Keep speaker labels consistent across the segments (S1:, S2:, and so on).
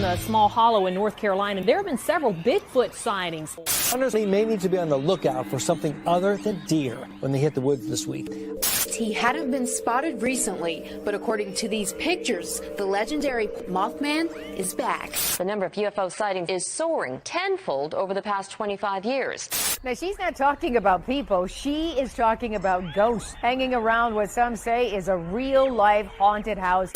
S1: a small hollow in North Carolina. There have been several Bigfoot sightings.
S2: Hunters may need to be on the lookout for something other than deer when they hit the woods this week.
S3: He hadn't been spotted recently, but according to these pictures, the legendary Mothman is back.
S4: The number of UFO sightings is soaring tenfold over the past 25 years.
S5: Now, she's not talking about people. She is talking about ghosts hanging around what some say is a real-life haunted house.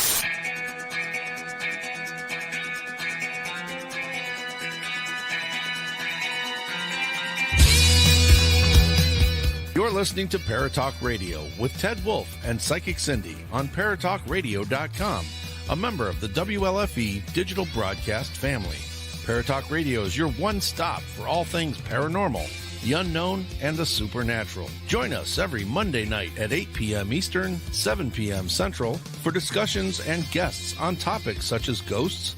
S6: You're listening to Paratalk Radio with Ted Wolf and Psychic Cindy on Paratalkradio.com, a member of the WLFE digital broadcast family. Paratalk Radio is your one-stop for all things paranormal, the unknown, and the supernatural. Join us every Monday night at 8 p.m. Eastern, 7 p.m. Central for discussions and guests on topics such as ghosts,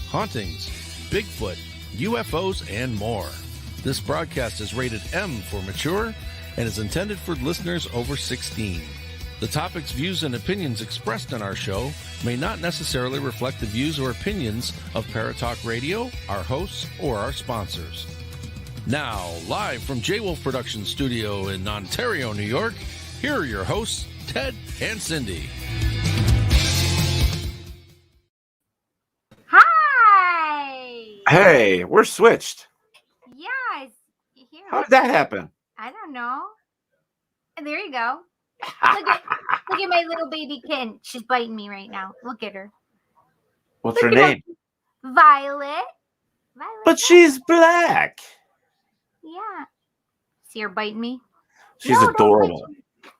S6: hauntings, Bigfoot, UFOs, and more. This broadcast is rated M for mature and is intended for listeners over 16. The topics, views, and opinions expressed on our show may not necessarily reflect the views or opinions of Paratalk Radio, our hosts, or our sponsors. Now, live from J-Wolf Production Studio in Ontario, New York, here are your hosts, Ted and Cindy.
S7: Hi!
S8: Hey, we're switched.
S7: Yes. Here.
S8: How did that happen?
S7: I don't know. And there you go. Look at my little baby kitten. She's biting me right now. Look at her.
S8: What's her name?
S7: Violet.
S8: But she's black.
S7: Yeah. See her biting me?
S8: She's adorable.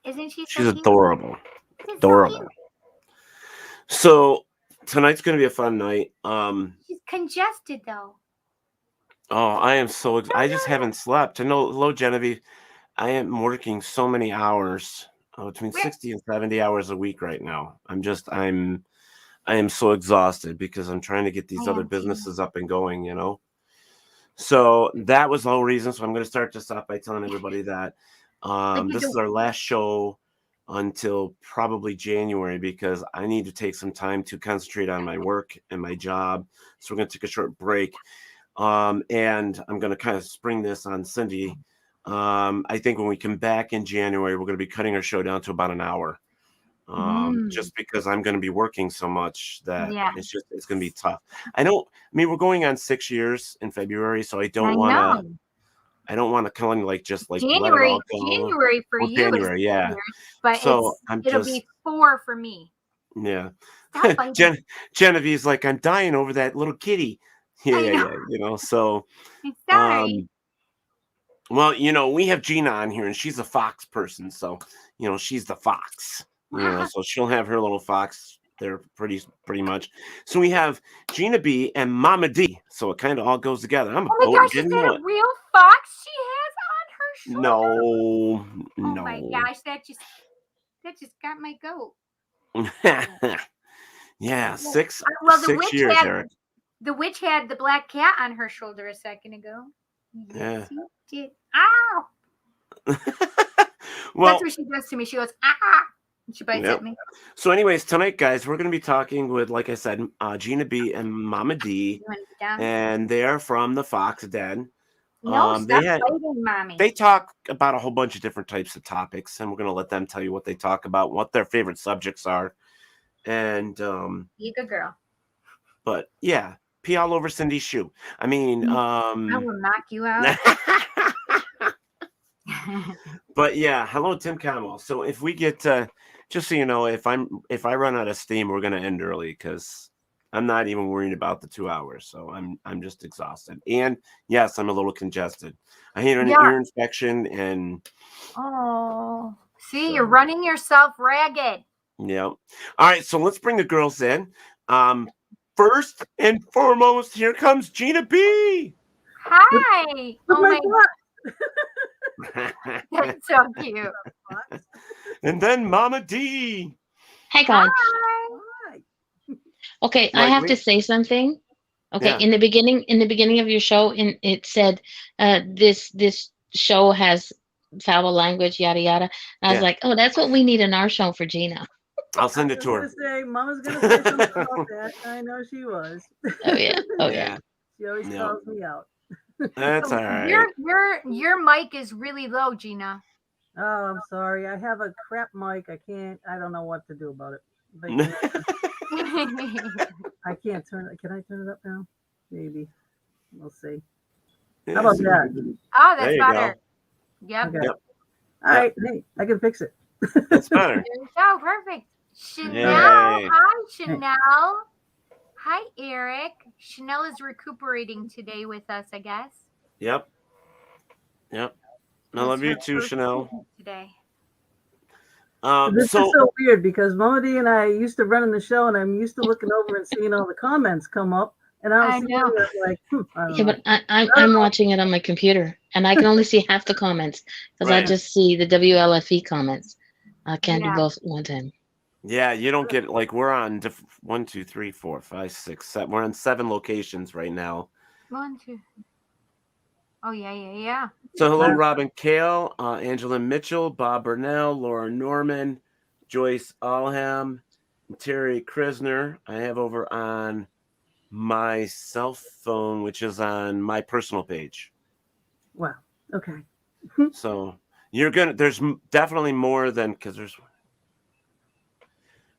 S7: Isn't she?
S8: She's adorable. Adorable. So tonight's gonna be a fun night.
S7: She's congested though.
S8: Oh, I am so I just haven't slept. Hello, Genevieve. I am working so many hours, between 60 and 70 hours a week right now. I am so exhausted because I'm trying to get these other businesses up and going, you know. So that was the whole reason. So I'm going to start this off by telling everybody that this is our last show until probably January because I need to take some time to concentrate on my work and my job. So we're going to take a short break. And I'm going to kind of spring this on Cindy. I think when we come back in January, we're going to be cutting our show down to about an hour. Just because I'm going to be working so much that it's going to be tough. We're going on 6 years in February, so I don't want to kind of just
S7: January,
S8: let it all go.
S7: January for you.
S8: January, yeah.
S7: Years, but
S8: so
S7: it'll be 4 for me.
S8: Yeah. Genevieve's like, I'm dying over that little kitty. Yeah. You know, so
S7: sorry.
S8: Well, you know, we have Gina on here and she's a fox person, so you know, she's the fox. You know, so she'll have her little fox there pretty much. So we have Gina B and Momma D. So it kind of all goes together.
S7: Oh my gosh, is that a real fox she has on her shoulder?
S8: No.
S7: Oh my gosh, that just got my goat.
S8: Yeah, 6 years, Eric.
S7: The witch had the black cat on her shoulder a second ago.
S8: Yeah.
S7: Did. Ow!
S8: Well,
S7: that's what she does to me. She goes, ah! And she bites at me.
S8: So anyways, tonight, guys, we're going to be talking with, like I said, Gina B and Momma D. And they are from the Fox Den.
S7: No, stop biting, Mommy.
S8: They talk about a whole bunch of different types of topics, and we're going to let them tell you what they talk about, what their favorite subjects are. And
S7: you good girl.
S8: But yeah, pee all over Cindy's shoe. I mean,
S7: I will knock you out.
S8: But yeah, hello, Tim Conwell. So if we get just so you know, if I run out of steam, we're gonna end early because I'm not even worried about the 2 hours. So I'm just exhausted. And yes, I'm a little congested. I had an ear infection and
S7: you're running yourself ragged.
S8: Yeah. All right, so let's bring the girls in. First and foremost, here comes Gina B.
S7: Hi. Oh my God. That's so cute.
S8: And then Momma D.
S9: Hey guys.
S7: Hi.
S9: Okay, I have to say something. Okay, in the beginning of your show, it said this show has foul language, yada yada. I was like, oh, that's what we need in our show for Gina.
S8: I'll send it to her.
S10: Mama's gonna say something about that. I know she was.
S9: Oh yeah. Oh yeah.
S10: She always calls me out.
S8: That's all right.
S7: Your mic is really low, Gina.
S10: Oh, I'm sorry. I have a crap mic. I don't know what to do about it. But, I can't turn it. Can I turn it up now? Maybe. We'll see. How about that?
S7: Oh, that's better. Yep.
S10: Okay. All right. Hey, I can fix it.
S8: That's better.
S7: There you go. Perfect. Chanel.
S8: Yay.
S7: Hi, Chanel. Hi, Eric. Chanel is recuperating today with us, I guess.
S8: Yep. I love you too, Chanel.
S7: Today.
S10: This is so weird because Momma D and I used to run in the show, and I'm used to looking over and seeing all the comments come up, and I was like, I don't know.
S9: But I'm watching it on my computer, and I can only see half the comments because I just see the WLFE comments. I can't do both at one time.
S8: Yeah, you don't get we're on 1, 2, 3, 4, 5, 6, 7. We're on 7 locations right now.
S7: 1, 2. Oh yeah.
S8: So hello, Robin Kale, Angela Mitchell, Bob Burnell, Laura Norman, Joyce Alham, Terry Krisner. I have over on my cell phone, which is on my personal page.
S10: Wow. Okay.
S8: So there's definitely more than, because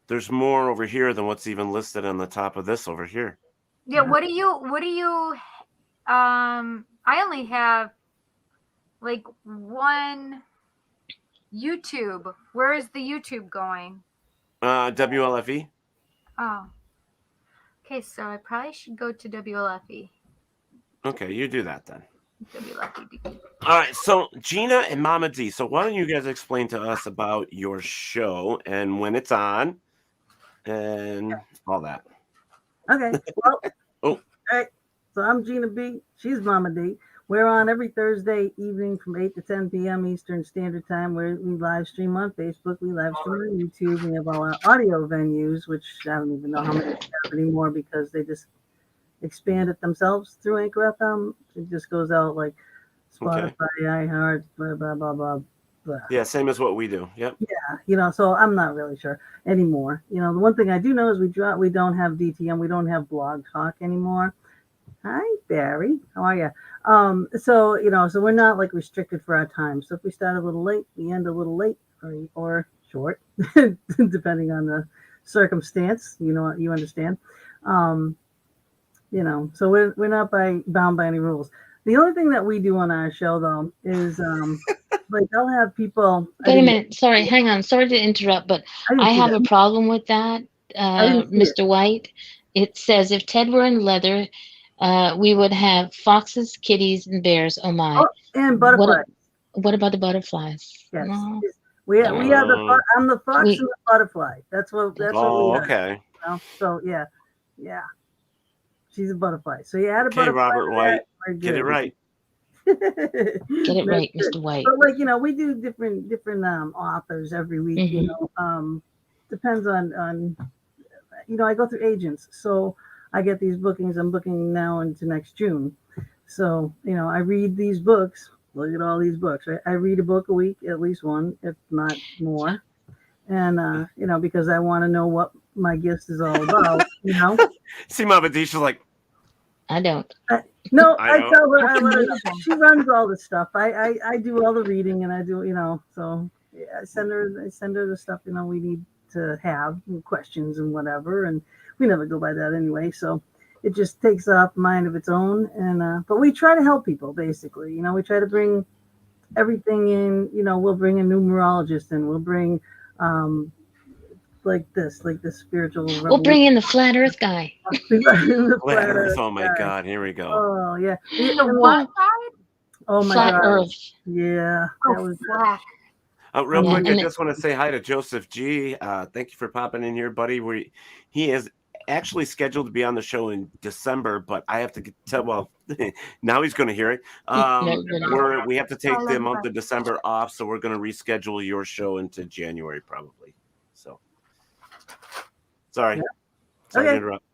S8: there's more over here than what's even listed on the top of this over here.
S7: Yeah. What do you I only have one YouTube. Where is the YouTube going?
S8: WLFE.
S7: Oh. Okay, so I probably should go to WLFE.
S8: Okay, you do that then.
S7: WLFE.
S8: All right, so Gina and Momma D. So why don't you guys explain to us about your show and when it's on and all that.
S10: Okay. Well,
S8: all
S10: right. So I'm Gina B. She's Momma D. We're on every Thursday evening from 8 to 10 p.m. Eastern Standard Time, where we live stream on Facebook, we live stream on YouTube, we have all our audio venues, which I don't even know how many we have anymore because they just expand it themselves through Anchor FM. It just goes out like Spotify, iHeart, blah, blah, blah, blah, blah.
S8: Yeah, same as what we do. Yep.
S10: Yeah, so I'm not really sure anymore. The one thing I do know is we don't have DTM, we don't have Blog Talk anymore. Hi, Barry. How are you? So we're not restricted for our time. So if we start a little late, we end a little late or short, depending on the circumstance. You understand. So we're not bound by any rules. The only thing that we do on our show though is I'll have people.
S9: Wait a minute. Sorry, hang on. Sorry to interrupt, but I have a problem with that, Mr. White. It says if Ted were in leather, we would have foxes, kitties, and bears. Oh my!
S10: Oh, and butterflies.
S9: What about the butterflies?
S10: Yes,
S9: No.
S10: we are the. I'm the fox and the butterfly. That's what. That's what we are.
S8: Okay.
S10: So yeah. She's a butterfly. So you add a butterfly.
S8: Robert White, get it right.
S9: Get it right, Mr. White.
S10: But we do different authors every week.
S9: Mm-hmm.
S10: Depends on I go through agents, so I get these bookings. I'm booking now into next June. So, I read these books. Look at all these books. I read a book a week, at least one, if not more. And, because I want to know what my gift is all about,
S8: See, Momma D, she's like,
S9: I don't.
S10: I tell her, I let her know. She runs all the stuff. I do all the reading and I do, so I send her the stuff, we need to have questions and whatever. And we never go by that anyway. So it just takes up mind of its own. And, but we try to help people basically, we try to bring everything in, we'll bring a numerologist in, we'll bring, the spiritual revolution.
S9: We'll bring in the flat earth guy.
S8: Flat Earth. Oh my God, here we go.
S10: Oh yeah.
S7: What?
S10: Oh my
S9: flat
S10: God.
S9: Earth.
S10: Yeah. That was
S7: flat.
S8: Real quick, I just want to say hi to Joseph G. Thank you for popping in here, buddy. He is actually scheduled to be on the show in December, but I have to tell. Well, now he's going to hear it. We have to take the month of December off, so we're going to reschedule your show into January probably. So, sorry.
S10: Yeah.
S8: Sorry to interrupt.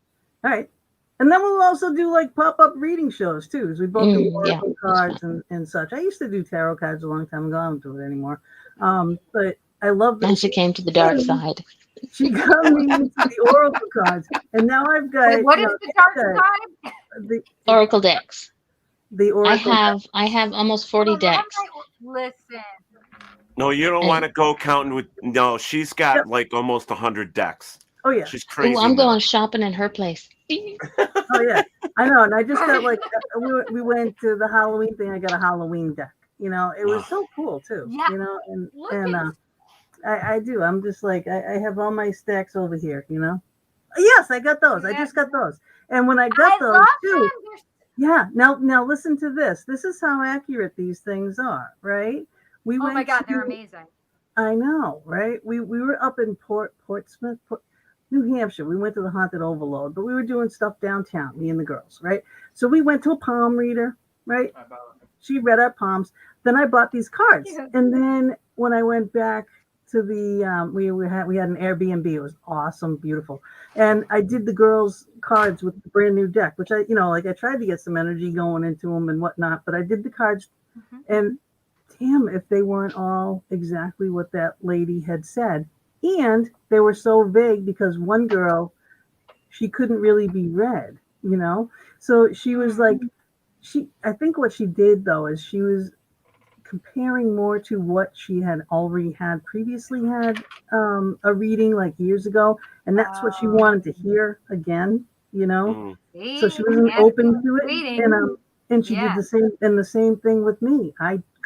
S10: All right. And then we'll also do pop-up reading shows too, as we both do oracle cards and such. I used to do tarot cards a long time ago. I don't do it anymore. But I love that.
S9: Now she came to the dark side.
S10: She got me into the oracle cards, and now I've got.
S7: Wait, what is the dark side?
S10: The
S9: Oracle decks.
S10: The oracle.
S9: I have almost 40 decks.
S7: Listen.
S8: No, you don't
S9: And-
S8: want to go counting with. No, she's got like almost 100 decks.
S10: Oh yeah,
S8: she's crazy.
S9: Ooh, I'm
S8: now.
S9: going shopping in her place.
S10: Oh yeah, I know. And I just got like we went to the Halloween thing. I got a Halloween deck. You know, it was so cool too.
S7: Yeah.
S10: You know, and I do. I'm just like I have all my stacks over here. You know. Yes, I got those. I just got those. And when I got those too. Yeah. Now listen to this. This is how accurate these things are, right? We
S7: Oh
S10: went
S7: my God,
S10: to,
S7: they're amazing.
S10: I know, right? We were up in Portsmouth, New Hampshire. We went to the Haunted Overload, but we were doing stuff downtown, me and the girls, right? So we went to a palm reader, right? She read our palms. Then I bought these cards, and then when I went back to the we had an Airbnb. It was awesome, beautiful, and I did the girls' cards with the brand new deck, which I I tried to get some energy going into them and whatnot, but I did the cards, and damn if they weren't all exactly what that lady had said. And they were so vague because one girl, she couldn't really be read, you know? So she was like, I think what she did though is she was comparing more to what she had already had previously had a reading like years ago. And that's what she wanted to hear again, you know? So she wasn't open to it. And she did the same thing with me.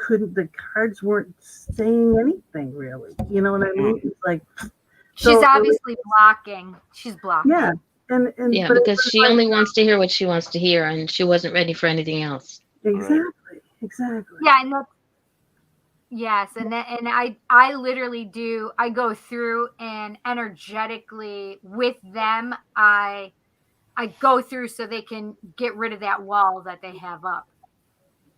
S10: The cards weren't saying anything really. You know what I mean? It's like
S7: she's obviously blocking. She's blocking.
S10: Yeah. And
S9: yeah, because she only wants to hear what she wants to hear, and she wasn't ready for anything else.
S10: Exactly.
S7: Yeah, and yes, and I literally do. I go through and energetically with them. I go through so they can get rid of that wall that they have up.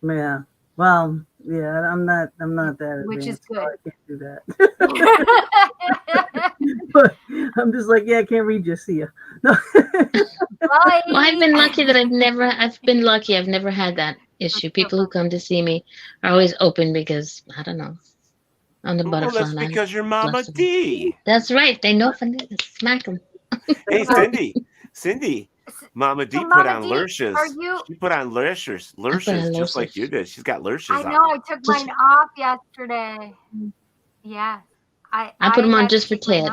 S10: Yeah. Well, yeah, I'm not that
S7: Which is good.
S10: So I can't do that. But I'm just like, I can't read you. See ya. No.
S9: Well, I've been lucky that I've never had that issue. People who come to see me are always open because I don't know. On the butterfly
S8: that's
S9: line.
S8: because you're Mama D.
S9: That's right. They know from this. Smack them.
S8: Hey, Cindy. Mama D put on lashes. She put on lashes just like you did. She's got lashes on.
S7: I know. I took mine off yesterday. Yeah. I
S9: put them on just for Ted.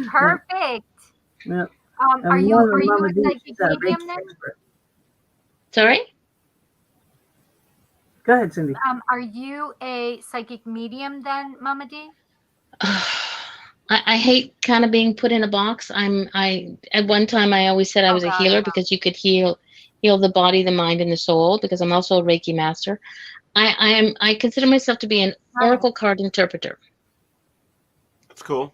S7: Perfect.
S10: Yep.
S7: Are you a psychic medium then?
S9: Sorry?
S10: Go ahead, Cindy.
S7: Are you a psychic medium then, Mama D?
S9: I hate kind of being put in a box. At one time I always said I was a healer because you could heal the body, the mind, and the soul, because I'm also a Reiki master. I consider myself to be an oracle card interpreter.
S8: That's cool.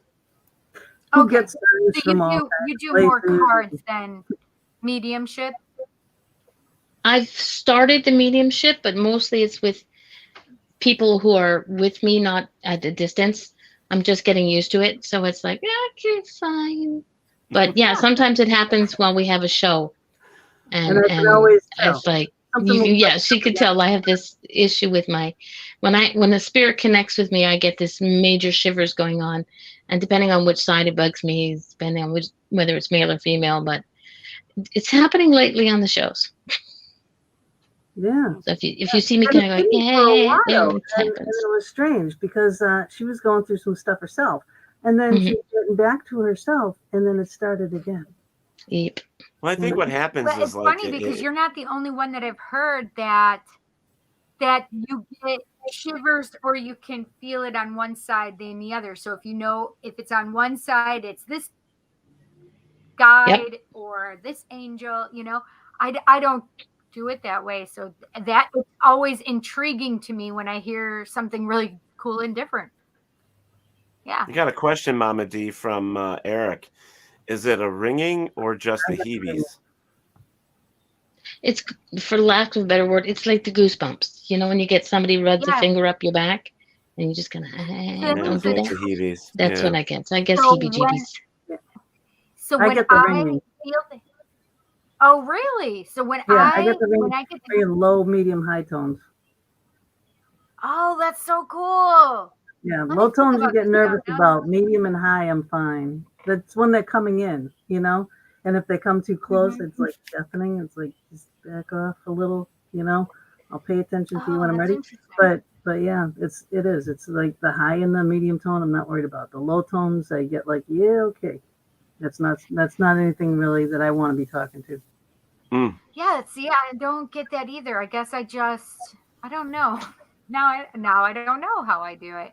S7: Okay. So you do more cards than mediumship?
S9: I've started the mediumship, but mostly it's with people who are with me, not at a distance. I'm just getting used to it. So it's like, okay, fine. But yeah, sometimes it happens while we have a show. And it's like, she could tell I have this issue with when the spirit connects with me, I get this major shivers going on. And depending on which side it bugs me, depending on whether it's male or female, but it's happening lately on the shows.
S10: Yeah.
S9: So if you see me kind of like,
S10: and it was strange because she was going through some stuff herself, and then she was getting back to herself, and then it started again.
S9: Yep.
S8: Well, I think what happens is
S7: it's funny because you're not the only one that I've heard that you get shivers or you can feel it on one side than the other. So if it's on one side, it's this guide or this angel. I don't do it that way. So that is always intriguing to me when I hear something really cool and different. Yeah.
S8: You got a question, Mama D, from Eric. Is it a ringing or just the heebies?
S9: It's, for lack of a better word, it's like the goosebumps. When you get somebody rubs a finger up your back and you just kind of don't do that.
S8: Heebies.
S9: That's what I get. So I guess heebie-jeebies.
S7: So when I feel the oh, really? So when
S10: I get the ring, very low, medium, high tones.
S7: Oh, that's so cool.
S10: Yeah,
S7: Let me
S10: low
S7: think
S10: tones you
S7: about
S10: get
S7: this
S10: nervous
S7: now.
S10: about. Medium and high, I'm fine. That's when they're coming in, you know. And if they come too close,
S7: Mhm.
S10: it's like deafening. It's like just back off a little, you know. I'll pay attention to you
S7: Oh,
S10: when I'm
S7: that's
S10: ready.
S7: interesting.
S10: But yeah, it is. It's like the high and the medium tone. I'm not worried about. The low tones, I get like, yeah, okay. That's not anything really that I want to be talking to.
S7: Yeah, see, I don't get that either. I guess I don't know. Now I don't know how I do it.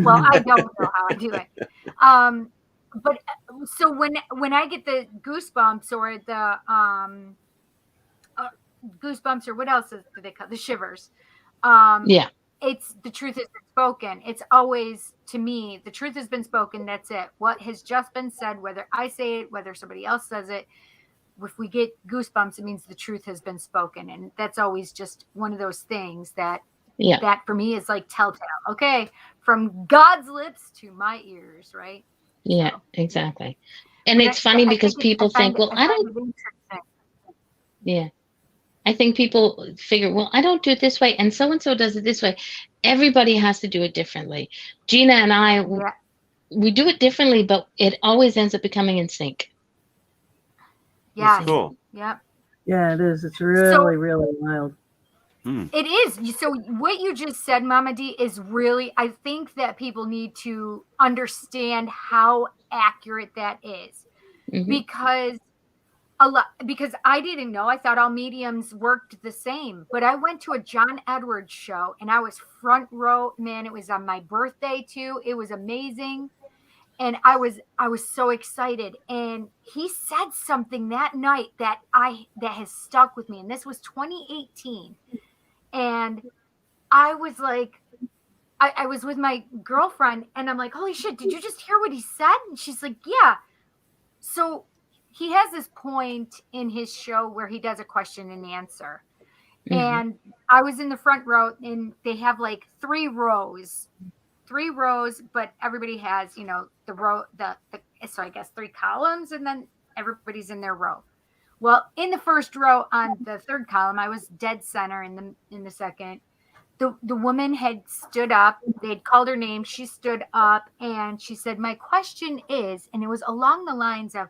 S7: Well, I don't know how I do it. But so when I get the goosebumps or the goosebumps or what else do they call the shivers?
S9: Yeah.
S7: It's the truth has been spoken. It's always to me the truth has been spoken. That's it. What has just been said, whether I say it, whether somebody else says it, if we get goosebumps, it means the truth has been spoken, and that's always just one of those things that for me is like telltale. Okay, from God's lips to my ears, right?
S9: Yeah,
S7: So,
S9: exactly. And
S7: but
S9: it's funny
S7: I
S9: because
S7: think it's
S9: people think, well,
S7: I
S9: I
S7: find
S9: don't.
S7: it interesting.
S9: Yeah. I think people figure, well, I don't do it this way, and so does it this way. Everybody has to do it differently. Gina and I,
S7: Yeah,
S9: we do it differently, but it always ends up becoming in sync.
S7: yeah,
S8: Cool.
S7: yep.
S10: Yeah, it is. It's
S7: So
S10: really, really wild.
S7: it is. So what you just said, Mama D, is really, I think that people need to understand how accurate that is.
S9: Mhm.
S7: Because I didn't know. I thought all mediums worked the same. But I went to a John Edwards show and I was front row. Man, it was on my birthday too. It was amazing. And I was so excited. And he said something that night that has stuck with me. And this was 2018. And I was like, I was with my girlfriend and I'm like, holy shit, did you just hear what he said? And she's like, yeah. So he has this point in his show where he does a question and answer. And I was in the front row and they have like three rows, but everybody has, the row, so I guess 3 columns and then everybody's in their row. Well, in the first row on the third column, I was dead center in the second. The woman had stood up. They had called her name. She stood up and she said, my question is, and it was along the lines of,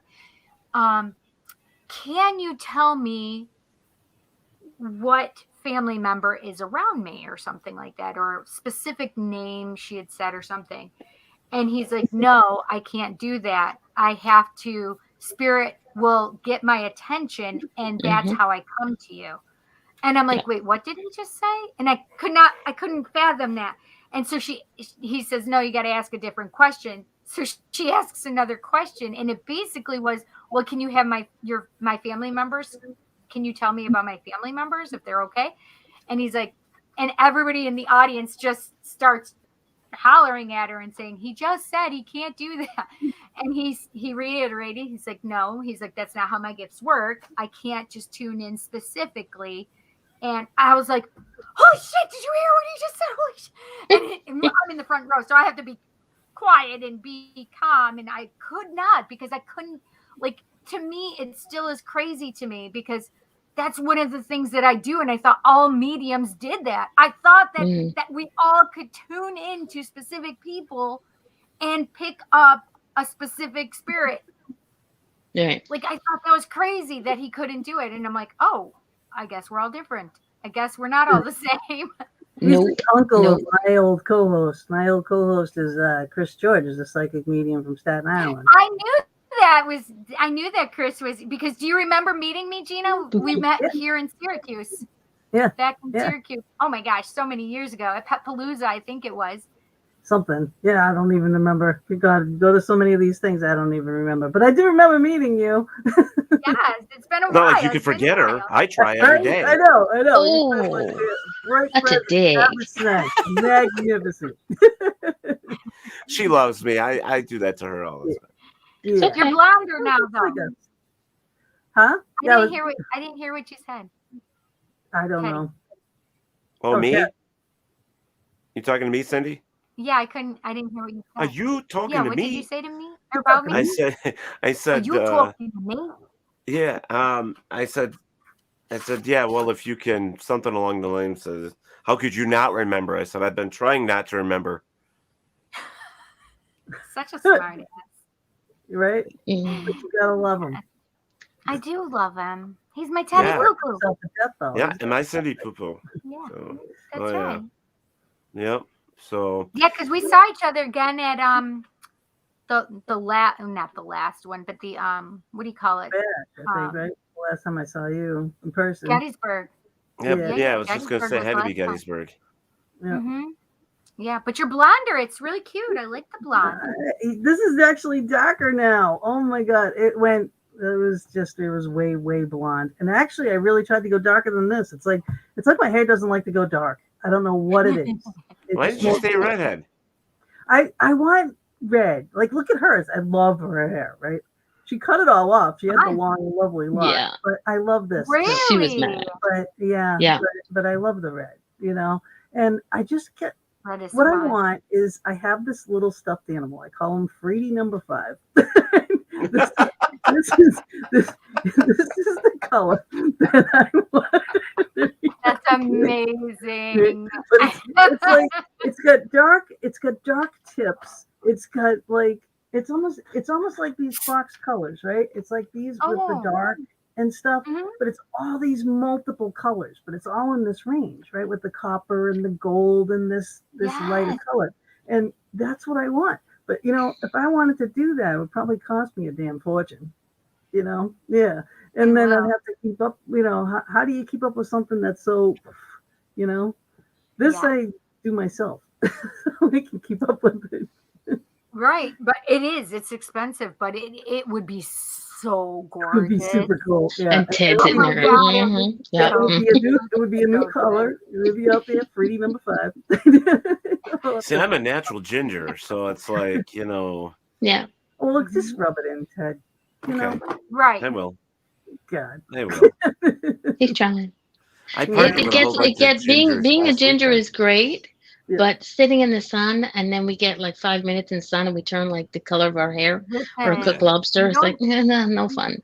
S7: can you tell me what family member is around me or something like that, or specific name she had said or something. And he's like, no, I can't do that. I have to, spirit will get my attention and that's how I come to you. And I'm like, wait, what did he just say? And I couldn't fathom that. And so he says, no, you got to ask a different question. So she asks another question. And it basically was, well, can you have my family members? Can you tell me about my family members if they're okay? And he's like, and everybody in the audience just starts hollering at her and saying, he just said he can't do that. And he reiterated, he's like, no, he's like, that's not how my gifts work. I can't just tune in specifically. And I was like, holy shit, did you hear what he just said? Holy shit. And I'm in the front row, so I have to be quiet and be calm. And I could not, because I couldn't, like, to me, it still is crazy to me because that's one of the things that I do. And I thought all mediums did that. I thought that we all could tune in to specific people and pick up a specific spirit.
S9: Right.
S7: Like, I thought that was crazy that he couldn't do it. And I'm like, oh, I guess we're all different. I guess we're not all the same.
S10: He's the uncle of my old co-host. My old co-host is Chris George, is a psychic medium from Staten Island.
S7: I knew that Chris was, because do you remember meeting me, Gina? We met here in Syracuse.
S10: Yeah.
S7: Back in Syracuse. Oh my gosh, so many years ago. At Pet Palooza, I think it was.
S10: Something. Yeah, I don't even remember. You go to so many of these things, I don't even remember. But I do remember meeting you.
S7: Yes, it's been a while.
S8: Not like you could forget her. I try every day.
S10: I know.
S9: Oh, that's a dig.
S10: Magnificent.
S8: She loves me. I do that to her all the time.
S10: Yeah.
S7: So you're blonder now, though.
S10: Huh?
S7: I didn't hear what you said.
S10: I don't know.
S8: Oh, me? You talking to me, Cindy?
S7: Yeah, I didn't hear what you said.
S8: Are you talking to me?
S7: What did you say to me? Or about me?
S8: I said.
S7: Are you talking to me?
S8: Yeah. I said, yeah. Well, if you can, something along the lines of, How could you not remember? I said, I've been trying not to remember.
S7: Such a smart ass.
S10: Right? But you gotta love him.
S7: I do love him. He's my Teddy Poo Poo.
S8: Yeah, and my Cindy Poo Poo.
S7: Yeah,
S8: So,
S7: that's right.
S8: Yep. So.
S7: Yeah, because we saw each other again at not the last one, but the what do you call it?
S10: I think, right? The last time I saw you in person.
S7: Gettysburg.
S8: Yeah, I was just gonna say it had to be Gettysburg.
S10: Yeah.
S7: Mm-hmm. Yeah, but you're blonder. It's really cute. I like the blonde.
S10: This is actually darker now. Oh my god, it was way blonde. And actually, I really tried to go darker than this. It's like my hair doesn't like to go dark. I don't know what it is.
S8: Why did you stay redhead?
S10: I want red. Like, look at hers. I love her hair. Right? She cut it all off. She had the long, lovely lock.
S9: Yeah.
S10: But I love this.
S7: Really?
S9: She was mad.
S10: But but I love the red. And I just get. What
S7: fun.
S10: I want is I have this little stuffed animal. I call him Freedy number 5. this is the color that I want.
S7: That's amazing.
S10: But it's got dark tips. It's got it's almost like these fox colors, right? It's like these with the dark and stuff, but it's all these multiple colors, but it's all in this range, right? With the copper and the gold and this lighter color. And that's what I want. But if I wanted to do that, it would probably cost me a damn fortune. Yeah. And then I'd have to keep up, how do you keep up with something that's so, I do myself. I can keep up with it.
S7: Right. But it's expensive, but it would be so gorgeous.
S10: It would be super cool. Yeah.
S9: And Ted's in there. Mm-hmm. Yeah.
S10: It would be a new color. It would be out there, Freedy number 5.
S8: See, I'm a natural ginger, so it's like,
S9: Yeah.
S10: Well, look, just rub it in, Ted.
S8: Okay.
S7: Right.
S8: I will.
S10: God.
S8: I will.
S9: He's trying.
S8: It
S9: gets being a ginger is great.
S10: Yeah.
S9: But sitting in the sun, and then we get like 5 minutes in the sun, and we turn like the color of our hair or cooked lobster. It's like no fun.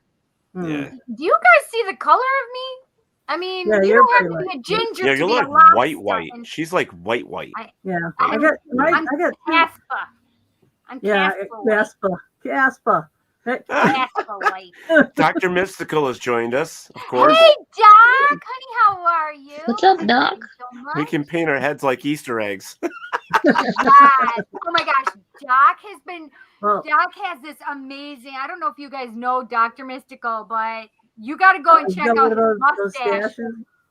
S8: Yeah.
S7: Do you guys see the color of me? I mean, you don't have to be a ginger.
S8: Yeah,
S7: to
S8: you're
S7: be
S8: like
S7: a lobster.
S8: white. She's like white.
S10: I got
S7: Casper. I'm
S10: Casper.
S7: Casper white.
S8: Dr. Mystical has joined us, of course.
S7: Hey, Doc, honey, how are you?
S9: What's up, Doc?
S8: We can paint our heads like Easter eggs.
S7: Yes. Oh my gosh, Doc has this amazing. I don't know if you guys know Dr. Mystical, but you got to go and check out his mustache.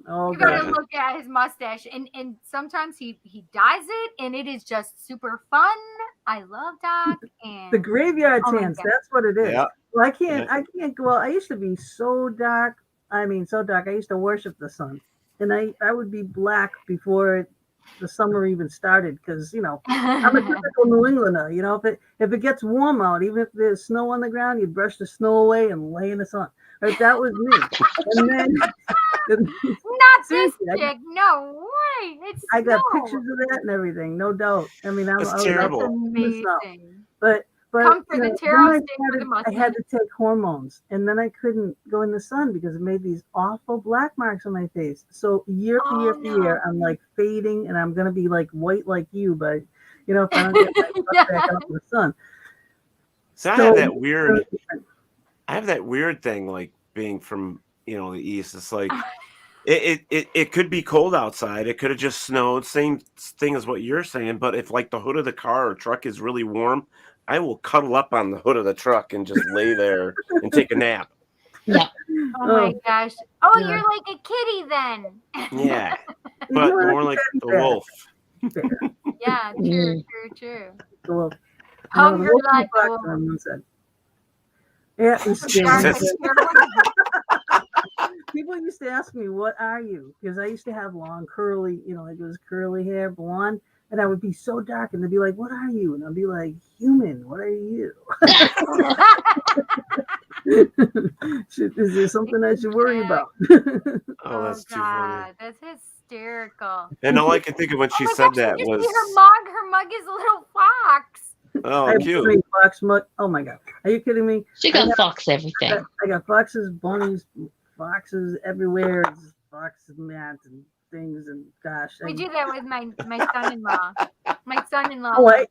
S7: You got to look at his mustache, and sometimes he dyes it, and it is just super fun. I love Doc. And
S10: the graveyard tans. That's what it is.
S8: Yeah.
S10: Well, I can't go. I used to be so dark. I mean, so dark. I used to worship the sun, and I would be black before the summer even started because I'm a typical New Englander. If it gets warm out, even if there's snow on the ground, you brush the snow away and lay in the sun. Right? That was me. And then
S7: not this chick. No way.
S10: I got pictures of that and everything. No doubt. I mean,
S8: that's terrible.
S7: That's amazing.
S10: But
S7: come for the tarot stick for the mustache.
S10: I had to take hormones, and then I couldn't go in the sun because it made these awful black marks on my face. So year for year, I'm like fading, and I'm gonna be like white like you, but if I don't get my stuff back out in the sun.
S8: So I have that weird. I have that weird thing, like being from the east. It's like it could be cold outside. It could have just snowed. Same thing as what you're saying. But if like the hood of the car or truck is really warm, I will cuddle up on the hood of the truck and just lay there and take a nap.
S9: Yeah.
S7: Oh my gosh. Oh, yeah. You're like a kitty then.
S8: Yeah. But more like the wolf.
S7: Yeah, true.
S10: The wolf.
S7: Hungry like the wolf.
S10: Yeah, people used to ask me, "What are you?" Because I used to have long, curly, like it was curly hair, blonde, and I would be so dark, and they'd be like, "What are you?" And I'd be like, "Human. What are you?" Is there something I should worry about?
S8: Oh, that's too funny.
S7: That's hysterical.
S8: And all I can think of when she said that was
S7: her mug. Her mug is a little fox.
S8: Oh, cute.
S10: Fox mug. Oh my god. Are you kidding me?
S9: She got fox everything.
S10: I got foxes, bunnies, foxes everywhere. Foxes, mats, and things, and gosh,
S7: We do that with my son-in-law. My son-in-law.
S10: Oh, hey,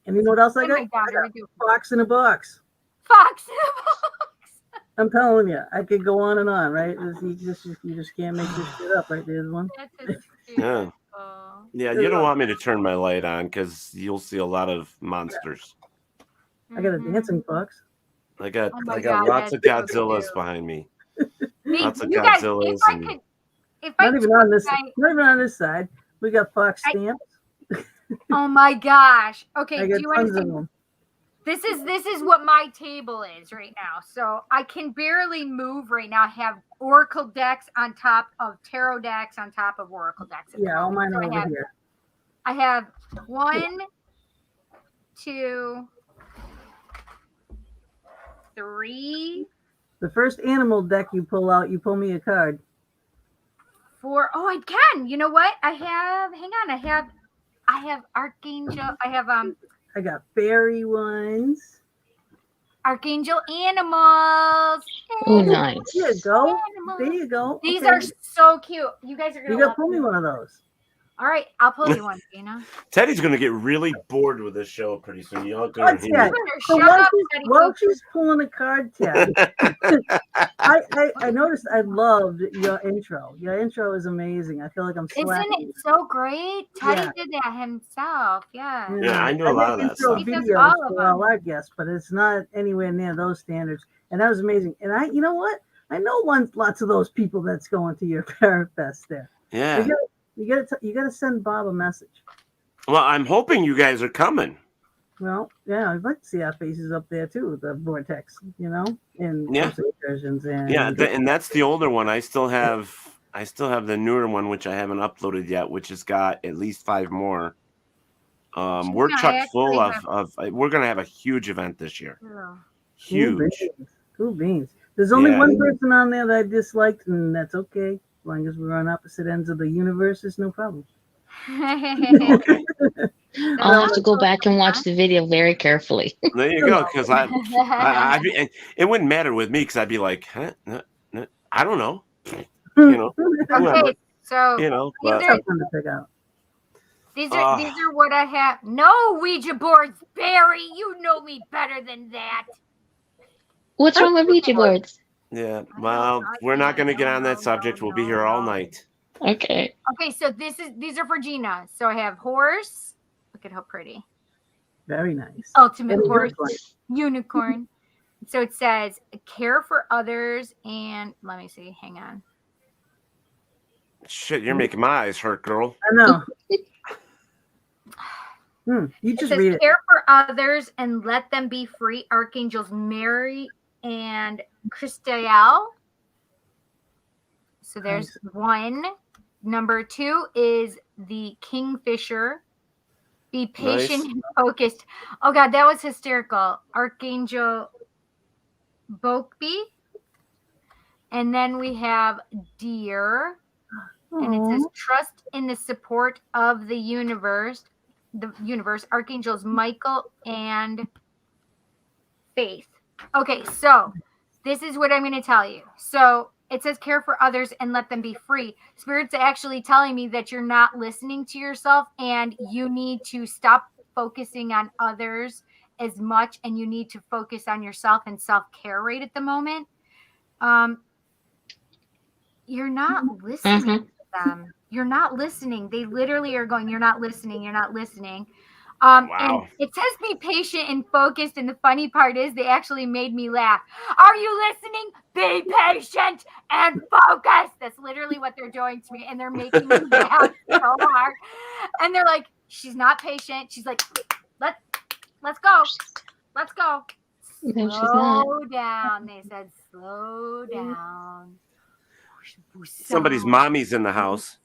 S10: and you know what else I
S7: And
S10: got?
S7: my daughter.
S10: I got Fox in a box.
S7: Fox in a box.
S10: I'm telling you, I could go on and on, right? You just can't make this shit up, right? There's one.
S7: That's
S8: Yeah. Yeah, you don't want me to turn my light on because you'll see a lot of monsters.
S10: I got a dancing fox.
S8: I got
S7: God,
S8: lots of
S7: that's so
S8: Godzillas
S7: cute.
S8: behind me.
S7: Me,
S8: Lots of
S7: you guys,
S8: Godzillas.
S10: Not even on this side. We got fox stamps.
S7: Oh my gosh. Okay,
S10: I
S7: do
S10: got
S7: you
S10: tons of
S7: understand?
S10: them.
S7: This is what my table is right now. So I can barely move right now. I have oracle decks on top of tarot decks on top of oracle decks.
S10: Yeah, all mine are over here.
S7: I have 1, 2, 3.
S10: The first animal deck you pull out, you pull me a card.
S7: 4. Oh, I can. You know what? I have. Hang on. I have archangel. I have
S10: I got fairy ones.
S7: Archangel animals.
S9: Oh, nice.
S10: There you go.
S7: Animals.
S10: There you go.
S7: These
S10: Okay.
S7: are so cute. You guys are gonna.
S10: You gotta pull me one of those.
S7: All right, I'll pull you one, Gina.
S8: Teddy's gonna get really bored with this show pretty soon. Y'all go.
S10: What's that? So while she's pulling a card, Ted, I noticed I loved your intro. Your intro is amazing. I feel like I'm slapping.
S7: Isn't it so great? Teddy
S10: Yeah.
S7: did that himself. Yeah.
S8: Yeah, I know a lot of that
S10: intro
S8: stuff.
S10: videos for all our guests, but it's not anywhere near those standards. And that was amazing. And you know what? I know lots of those people that's going to your Parafest there.
S8: Yeah.
S10: You gotta send Bob a message.
S8: Well, I'm hoping you guys are coming.
S10: Well, yeah, I'd like to see our faces up there too, the vortex, and
S8: Yeah.
S10: versions and
S8: And that's the older one. I still have the newer one, which I haven't uploaded yet, which has got at least 5 more. We're chock full of. We're gonna have a huge event this year. Huge.
S10: Cool beans. There's only one person on there that I disliked, and that's okay. As long as we're on opposite ends of the universe, it's no problem.
S9: I'll have to go back and watch the video very carefully.
S8: There you go, because it wouldn't matter with me because I'd be like, huh? I don't know,
S7: Okay, so
S8: but,
S7: these are what I have. No Ouija boards, Barry. You know me better than that.
S9: What's wrong with Ouija boards?
S8: yeah. Well, we're not going to get on that subject. We'll be here all night.
S9: Okay.
S7: Okay, so these are for Gina. So I have horse. Look at how pretty.
S10: Very nice.
S7: Ultimate horse, unicorn. So it says care for others, and let me see. Hang on.
S8: Shit, you're making my eyes hurt, girl.
S10: I know. You just read it.
S7: Care for others and let them be free. Archangels Mary and Christael. So there's one. Number 2 is the Kingfisher. Be patient and focused. Oh God, that was hysterical. Archangel Bokbi. And then we have Deer. And it says trust in the support of the universe. Archangels Michael and Faith. Okay, so this is what I'm going to tell you. So it says care for others and let them be free. Spirit's actually telling me that you're not listening to yourself and you need to stop focusing on others as much, and you need to focus on yourself and self-care right at the moment. You're not listening to them. You're not listening. They literally are going, you're not listening. You're not listening. And it says be patient and focused. And the funny part is they actually made me laugh. Are you listening? Be patient and focused. That's literally what they're doing to me. And they're making me laugh so hard. And they're like, she's not patient. She's like, let's go. Let's go. Slow down. They said, slow down.
S8: Somebody's mommy's in the house.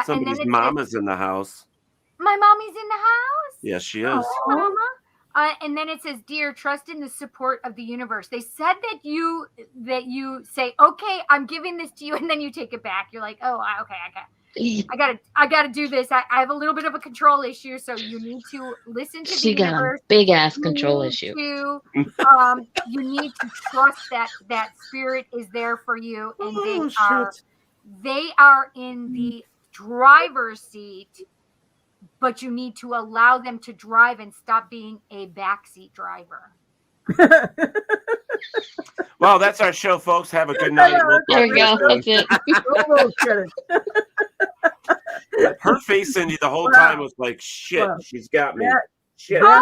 S8: Somebody's mama's in the house.
S7: My mommy's in the house?
S8: Yes, she is.
S7: Mama. And then it says, dear, trust in the support of the universe. They said that you say, okay, I'm giving this to you, and then you take it back. You're like, oh, okay, I gotta do this. I have a little bit of a control issue, so you need to listen to the universe.
S9: Got a big ass control issue.
S7: You need to trust that spirit is there for you, and they are in the driver's seat, but you need to allow them to drive and stop being a backseat driver.
S8: Well, that's our show, folks. Have a good night.
S9: There we go. That's it.
S8: Her face, Cindy, the whole time was like, shit, she's got me. Shit.
S7: Oh,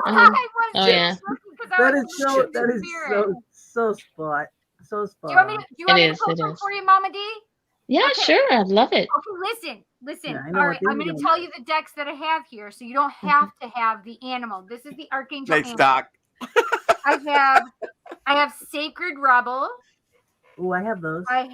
S9: yeah.
S10: That is so spot. So spot.
S7: Do you want me to post one for you, Mama D?
S9: Yeah, okay. Sure. I'd love it.
S7: Okay, listen.
S10: Yeah,
S7: all right, I'm going to tell you the decks that I have here, so you don't have to have the animal. This is the Archangel.
S8: Nice, Doc.
S7: I have Sacred Rebel.
S10: Oh, I have those.
S7: I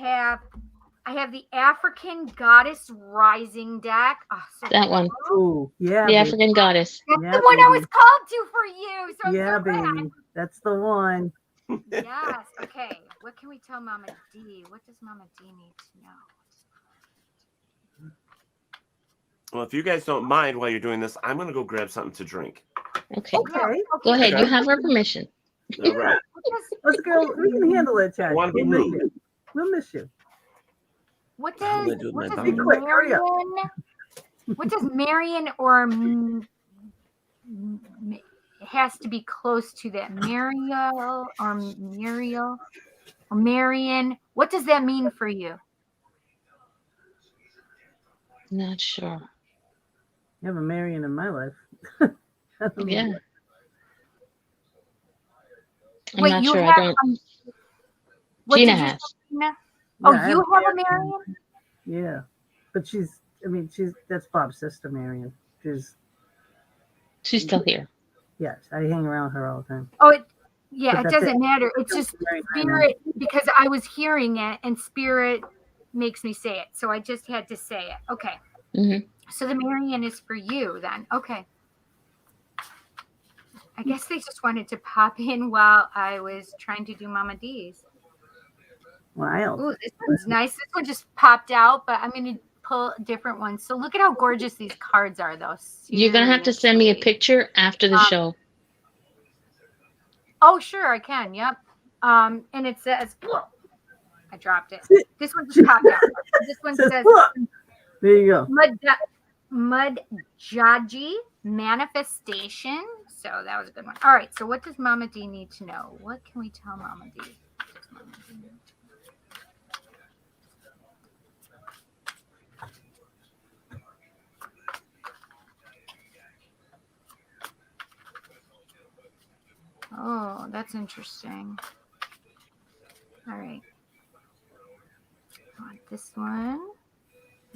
S7: have the African Goddess Rising deck. Oh, so
S9: that one.
S10: Oh, yeah.
S9: The African Goddess.
S7: That's the one I was called to for you. So
S10: yeah, baby. That's the one.
S7: Yes. Okay. What can we tell Mama D? What does Mama D need to know?
S8: Well, if you guys don't mind while you're doing this, I'm going to go grab something to drink.
S9: Okay. Go ahead. You have our permission.
S8: All right.
S10: Let's go. We can handle it, Chad.
S8: Want to be rude.
S10: We'll miss you.
S7: What does Marion or it has to be close to that. Muriel or Marion. What does that mean for you?
S9: Not sure.
S10: You have a Marion in my life.
S9: Yeah. I'm
S7: Wait,
S9: not
S7: you
S9: sure.
S7: have,
S9: I don't.
S7: Gina
S9: has.
S7: Oh, you have a Marion?
S10: Yeah. But that's Bob's sister, Marion. She's
S9: still here.
S10: Yes, I hang around her all the time.
S7: Oh, it doesn't matter. It's just Spirit, because I was hearing it and Spirit makes me say it. So I just had to say it. Okay.
S9: Mm-hmm.
S7: So the Marion is for you then. Okay. I guess they just wanted to pop in while I was trying to do Mama D's.
S10: Wow.
S7: Ooh, this one's nice. This one just popped out, but I'm going to pull different ones. So look at how gorgeous these cards are, though. Seriously.
S9: You're going to have to send me a picture after the show.
S7: Oh, sure, I can. Yep. And it says, I dropped it. This one just popped out. This one says,
S10: there you go.
S7: Mudjaji Manifestation. So that was a good one. All right. So what does Mama D need to know? What can we tell Mama D? Oh, that's interesting. All right. I want this one.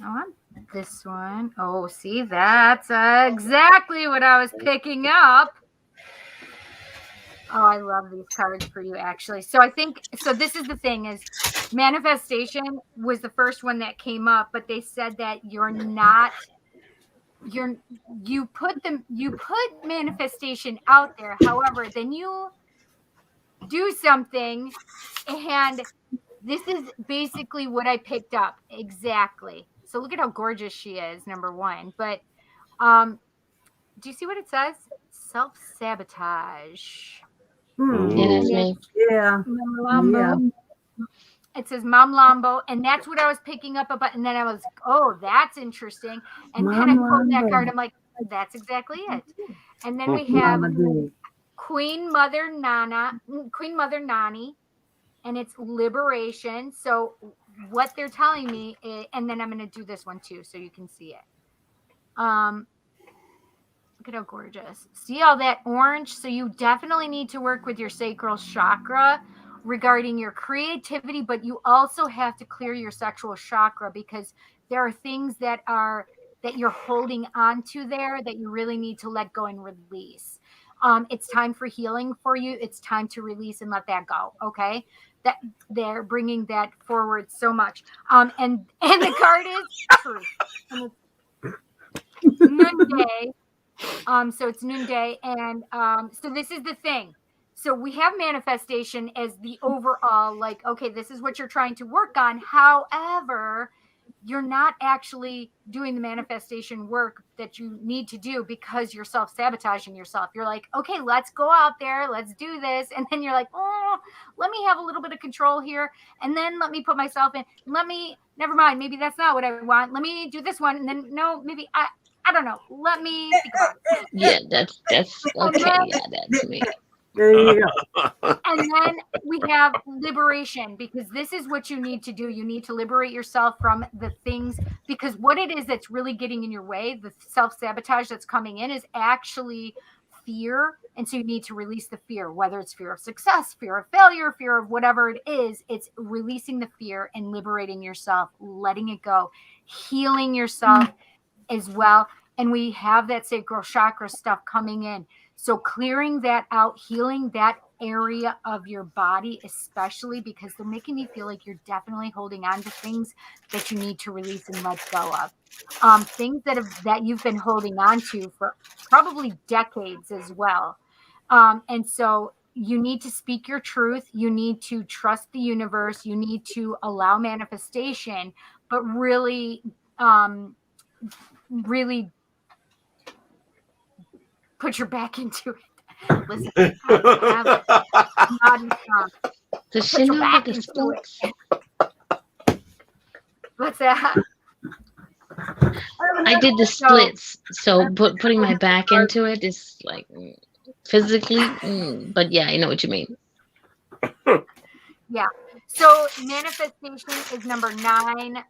S7: I want this one. Oh, see, that's exactly what I was picking up. Oh, I love these cards for you, actually. So I think, this is the thing is manifestation was the first one that came up, but they said that you put manifestation out there. However, then you do something, and this is basically what I picked up exactly. So look at how gorgeous she is, number one. But do you see what it says? Self-sabotage.
S9: Yeah, that's me.
S10: Yeah.
S7: It says Mom Lambo, and that's what I was picking up about. And then I was, oh, that's interesting. And then I pulled that card. I'm like, that's exactly it. And then we have Queen Mother Nani, and it's liberation. So what they're telling me is, and then I'm going to do this one too, so you can see it. Look at how gorgeous. See all that orange? So you definitely need to work with your sacral chakra regarding your creativity, but you also have to clear your sexual chakra because there are things that you're holding on to there that you really need to let go and release. It's time for healing for you. It's time to release and let that go. Okay. That they're bringing that forward so much. And the card is truth. And it's noonday. So it's noonday. And so this is the thing. So we have manifestation as the overall, like, okay, this is what you're trying to work on. However, you're not actually doing the manifestation work that you need to do because you're self-sabotaging yourself. You're like, okay, let's go out there, let's do this. And then you're like, oh, let me have a little bit of control here. And then let me put myself in, never mind, maybe that's not what I want. Let me do this one. And then no, maybe I don't know. Let me think about it.
S9: Yeah, that's okay. Yeah, that's me.
S10: There you go.
S7: And then we have liberation, because this is what you need to do. You need to liberate yourself from the things, because what it is that's really getting in your way, the self-sabotage that's coming in, is actually fear. And so you need to release the fear, whether it's fear of success, fear of failure, fear of whatever it is. It's releasing the fear and liberating yourself, letting it go, healing yourself as well. And we have that sacral chakra stuff coming in. So clearing that out, healing that area of your body, especially because they're making you feel like you're definitely holding on to things that you need to release and let go of. Things that you've been holding on to for probably decades as well. And so you need to speak your truth. You need to trust the universe. You need to allow manifestation, but really, really put your back into it. Listen,
S9: Does she know how to splits?
S7: What's that?
S9: I did the splits, so putting my back into it is like physically, but yeah, I know what you mean.
S7: Yeah. So manifestation is number 9.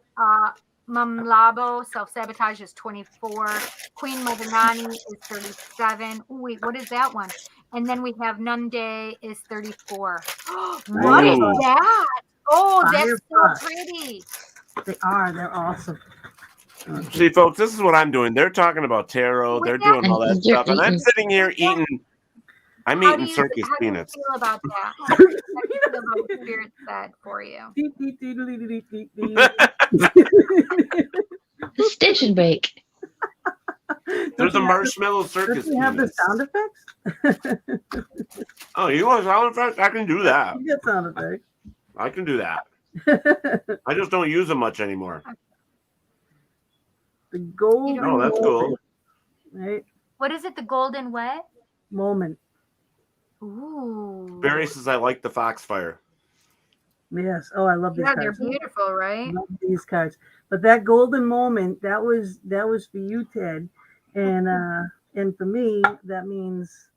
S7: Mamlabo, self-sabotage, is 24. Queen Mobanani is 37. Oh, wait, what is that one? And then we have Nunde is 34. What is that? Oh, that's so pretty.
S10: They are. They're awesome.
S8: See, folks, this is what I'm doing. They're talking about tarot. They're doing all that stuff. And I'm sitting here eating. I'm eating circus peanuts.
S7: How do you feel about that? How do you feel about what Spirit said for you?
S9: Stitch and bake.
S8: There's a marshmallow circus.
S10: Does he have the sound effects?
S8: Oh, you want sound effects? I can do that.
S10: You get sound effects.
S8: I can do that. I just don't use them much anymore.
S10: The golden.
S8: Oh, that's cool.
S10: Right?
S7: What is it? The golden what?
S10: Moment.
S7: Ooh.
S8: Barry says I like the foxfire.
S10: Yes. Oh, I love these cards.
S7: They're beautiful, right?
S10: I love these cards. But that golden moment, that was for you, Ted. And for me, that means,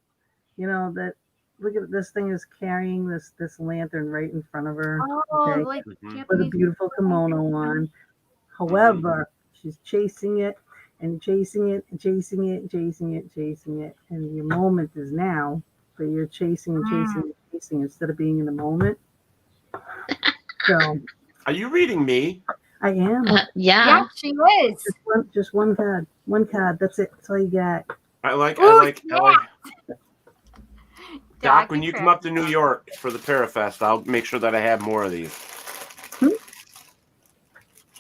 S10: that look at this thing is carrying this lantern right in front of her.
S7: Oh, like
S10: with a beautiful kimono on. However, she's chasing it and chasing it and chasing it and chasing it and chasing it. And your moment is now, but you're chasing and chasing and chasing instead of being in the moment. So,
S8: are you reading me?
S10: I am.
S7: Yeah, she is.
S10: Just one card. One card. That's it. That's all you got.
S8: I like. Doc, when you come up to New York for the Parafest, I'll make sure that I have more of these.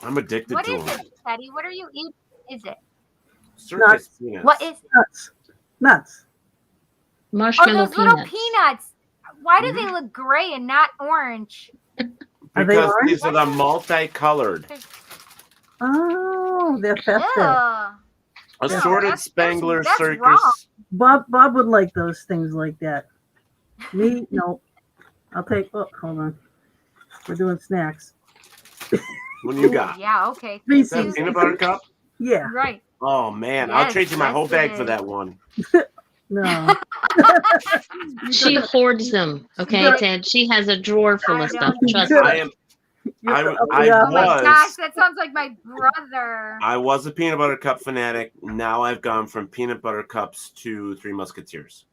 S8: I'm addicted to them.
S7: What is it, Teddy? What are you eating? Is it?
S8: Circus peanuts.
S7: What is
S10: nuts?
S9: Marshmallow
S7: those little peanuts. Why do they look gray and not orange?
S8: Because these are the multicolored.
S10: Oh, they're festive.
S8: Assorted Spangler Circus.
S7: Wrong.
S10: Bob would like those things like that. Me, no. I'll take. Oh, hold on. We're doing snacks.
S8: What do you got?
S7: Yeah. Okay.
S8: Is that peanut butter cup?
S10: Yeah.
S7: Right.
S8: Oh man, I'll trade you my whole bag for that one.
S10: No.
S9: She hoards them. Okay, Ted. She has a drawer full of stuff. Trust me.
S8: I
S7: Oh my gosh, that sounds like my brother.
S8: I was a peanut butter cup fanatic. Now I've gone from peanut butter cups to Three Musketeers.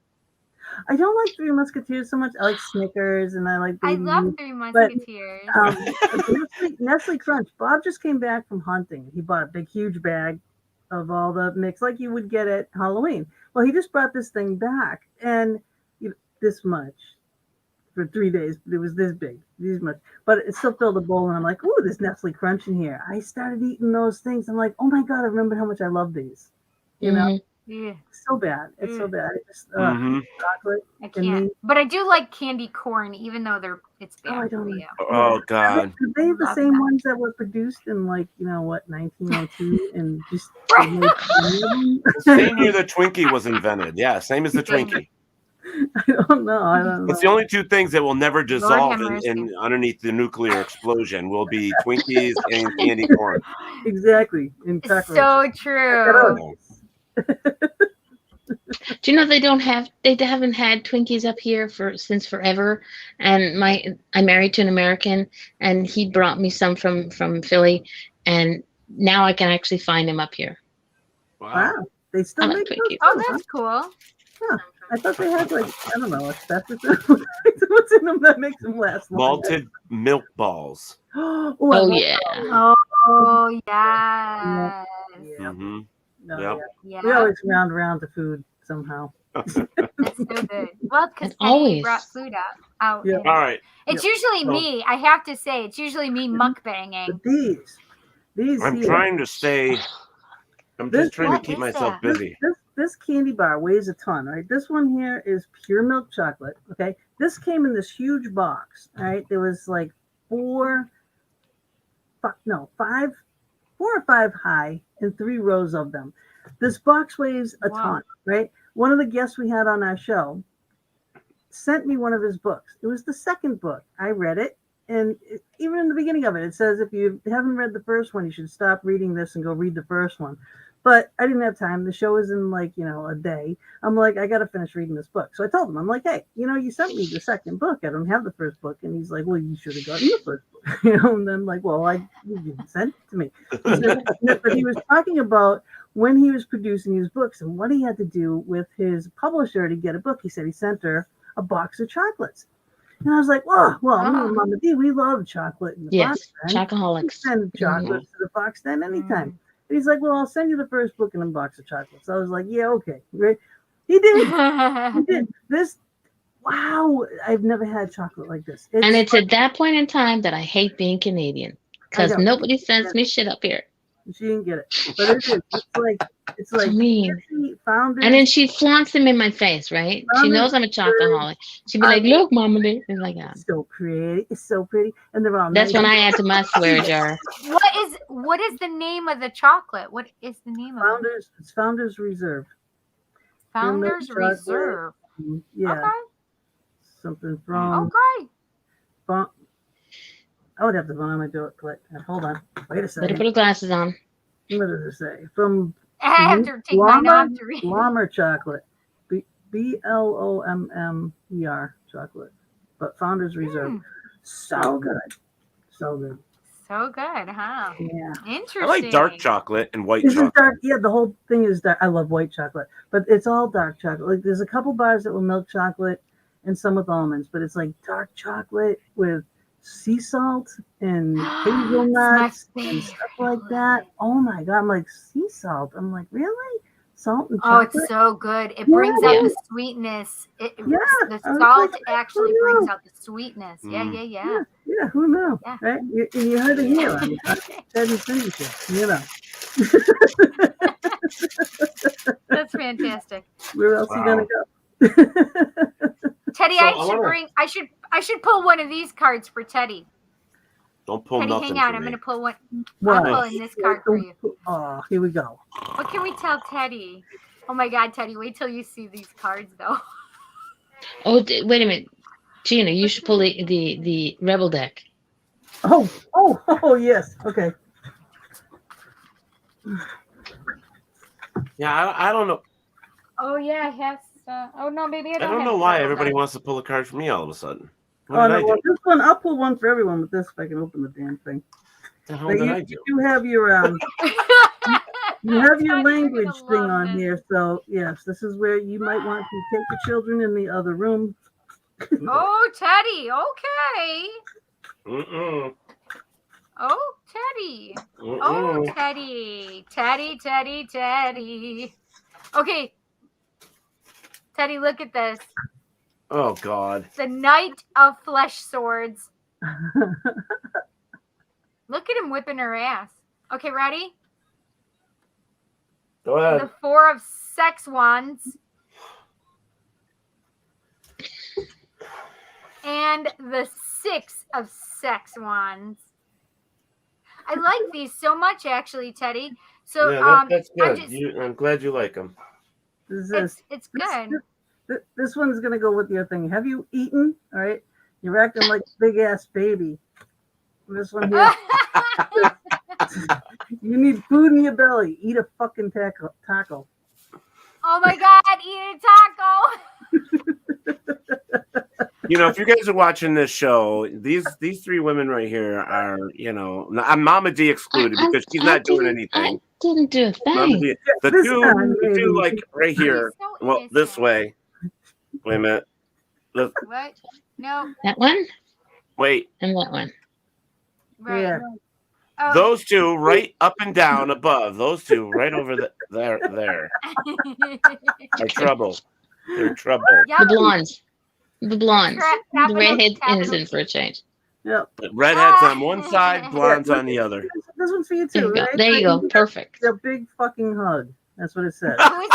S10: I don't like Three Musketeers so much. I like Snickers and I like.
S7: I love Three Musketeers.
S10: Nestle Crunch. Bob just came back from hunting. He bought a big, huge bag of all the mix like you would get at Halloween. Well, he just brought this thing back and this much for 3 days. It was this big, this much, but it still filled a bowl. And I'm like, ooh, there's Nestle Crunch in here. I started eating those things. I'm like, oh my God, I remember how much I love these. You know,
S7: Yeah.
S10: So bad. It's so bad. It's just chocolate.
S7: I
S10: and
S7: can't.
S10: me.
S7: But I do like candy corn, even though it's bad
S10: I
S7: for
S10: don't
S7: you.
S8: Oh God.
S10: Are they the
S7: Love
S10: same
S7: that.
S10: ones that were produced in 1902 and just
S8: Same year the Twinkie was invented. Yeah, same as the Twinkie.
S10: I don't know.
S8: It's the only two things that will never dissolve
S7: have mercy.
S8: in underneath the nuclear explosion will be Twinkies and candy corn.
S10: Exactly. In
S7: So true.
S9: Do you know they haven't had Twinkies up here since forever? And I'm married to an American, and he brought me some from Philly, and now I can actually find them up here.
S10: Wow. They still
S9: I like
S10: make
S9: Twinkies.
S7: Oh, that's cool.
S10: Huh. I thought they had I don't know, asbestos. What's in them that makes them last long?
S8: Malted milk balls.
S9: Oh yeah.
S7: Oh yes.
S8: Mm-hmm.
S10: No,
S7: Yeah.
S10: We always round around to food somehow.
S7: That's so good. Well, because Teddy
S9: always.
S7: brought food out.
S10: Yeah.
S7: and
S8: All right.
S7: It's usually me. I have to say, it's usually me mukbanging.
S10: But these
S8: I'm
S10: here,
S8: trying to stay. I'm just trying to
S7: What
S8: keep
S7: is
S8: myself
S7: that?
S8: busy.
S10: This candy bar weighs a ton, right? This one here is pure milk chocolate. Okay, this came in this huge box. All right, there was like 4 or 5 high and 3 rows of them. This box weighs a ton, right? One of the guests we had on our show sent me one of his books. It was the second book. I read it, and even in the beginning of it, it says if you haven't read the first one, you should stop reading this and go read the first one. But I didn't have time. The show is in a day. I'm like, I got to finish reading this book. So I told him, I'm like, hey, you sent me the second book. I don't have the first book. And he's like, well, you should have gotten the first book. And I'm like, well, you didn't send it to me. But he was talking about when he was producing his books and what he had to do with his publisher to get a book. He said he sent her a box of chocolates. And I was like, well, me and Mama D, we love chocolate in the Fox Den.
S9: Chocoholics.
S10: We send chocolates to the Fox Den anytime. And he's like, well, I'll send you the first book and a box of chocolates. I was like, yeah, okay. Right? He did. He did. Wow, I've never had chocolate like this.
S9: And it's at that point in time that I hate being Canadian because nobody sends me shit up here.
S10: She didn't get it. But it is. It's like
S9: mean.
S10: Founders.
S9: And then she flaunts them in my face, right? She knows I'm a chocoholic. She'd be like, look, Mama D. It's like,
S10: It's so pretty. It's so pretty. And they're all
S9: that's
S10: nice.
S9: when I add to my swear jar.
S7: What is the name of the chocolate? What is the name of it?
S10: It's Founders Reserve.
S7: Founders
S10: chocolate.
S7: Reserve.
S10: Yeah.
S7: Okay.
S10: Something from.
S7: Okay.
S10: I would have to find my do it quick. Hold on. Wait a second.
S9: Better put her glasses on.
S10: What does it say? From
S7: I have to take mine off to read.
S10: Blommer chocolate. BLOMMER chocolate. But Founders Reserve. So good. So good.
S7: So good, huh?
S10: Yeah.
S7: Interesting.
S8: I like dark chocolate and white
S10: This
S8: chocolate.
S10: is dark. Yeah, the whole thing is dark. I love white chocolate, but it's all dark chocolate. Like there's a couple bars that were milk chocolate and some with almonds, but it's like dark chocolate with sea salt and hazelnuts and stuff like that. Oh my God. I'm like, sea salt. I'm like, really? Salt and chocolate?
S7: Oh, it's so good. It brings out the sweetness. The salt actually brings out the sweetness. Yeah.
S10: Yeah, who knew?
S7: Yeah.
S10: Right? You heard it here. Teddy's signature,
S7: That's fantastic.
S10: Where else are you gonna go?
S7: Teddy, I should pull one of these cards for Teddy.
S8: Don't pull
S7: Teddy,
S8: nothing
S7: hang on.
S8: for
S7: I'm
S8: me.
S7: going to pull one.
S10: What?
S7: I'm pulling this card for you.
S10: Oh, here we go.
S7: What can we tell Teddy? Oh my God, Teddy, wait till you see these cards, though.
S9: Oh, wait a minute. Gina, you should pull the Rebel deck.
S10: Oh, yes. Okay.
S8: Yeah, I don't know.
S7: Oh, yeah, I have. Oh, no, maybe I don't.
S8: I don't know why everybody wants to pull a card for me all of a sudden. What
S10: Oh,
S8: did I
S10: no,
S8: do?
S10: well, this one, I'll pull one for everyone with this if I can open the damn thing.
S8: The hell
S10: But
S8: did I do?
S10: you have your you have your language thing on here, so yes, this is where you might want to take the children in the other room.
S7: Oh, Teddy. Okay.
S8: Mm-mm.
S7: Oh, Teddy.
S8: Mm-mm.
S7: Oh, Teddy. Teddy. Okay. Teddy, look at this.
S8: Oh, God.
S7: The Knight of Flesh Swords. Look at him whipping her ass. Okay, ready?
S8: Go ahead.
S7: The 4 of sex wands. And the 6 of sex wands. I like these so much, actually, Teddy. So
S8: yeah, that's good.
S7: just,
S8: I'm glad you like them.
S7: It's good.
S10: This one's gonna go with your thing. Have you eaten? All right, you're acting like a big ass baby. This one here. You need food in your belly. Eat a fucking taco.
S7: Oh my God! Eat a taco.
S8: You know, if you guys are watching this show, these 3 women right here are, you know, I'm Mama D excluded because she's not doing anything.
S9: I didn't do a
S8: Mama
S9: thing.
S8: D, the two like right here. Well, this way. Wait a minute.
S7: What? No.
S9: That one?
S8: Wait.
S9: And that one.
S7: Right.
S10: Yeah.
S7: Oh.
S8: Those 2 right up and down above. Those 2 right over there. Are trouble. They're trouble.
S9: The blondes. The blondes. The redhead's
S7: capital.
S9: innocent for a change.
S10: Yep.
S8: Redhead's on one side, blondes on the other.
S10: This one's for you
S9: There
S10: too,
S9: you go.
S10: right?
S9: There you go. Perfect.
S10: A big fucking hug. That's what it says.
S7: Who is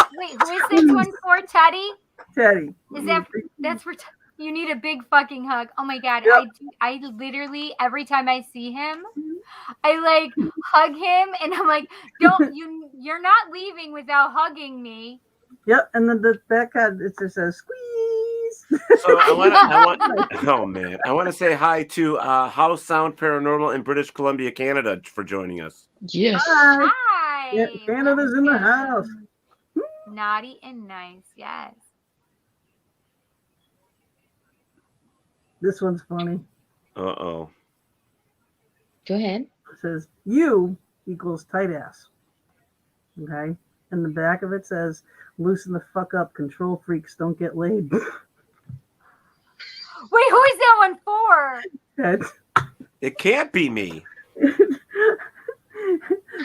S7: this one for, Teddy?
S10: Teddy.
S7: Is that's for? You need a big fucking hug. Oh my God!
S10: Yep.
S7: I literally every time I see him, I like hug him, and I'm like, you're not leaving without hugging me.
S10: Yep. And then the back card it just says squeeze.
S8: So I want. Oh man, I want to say hi to House Sound Paranormal in British Columbia, Canada, for joining us.
S9: Yes.
S7: Hi.
S10: Yeah, Canada's in the house.
S7: Naughty and nice, yes.
S10: This one's funny.
S8: Uh-oh.
S9: Go ahead.
S10: It says you equals tight ass. Okay. And the back of it says loosen the fuck up, control freaks don't get laid.
S7: Wait, who is that one for?
S8: It can't be me.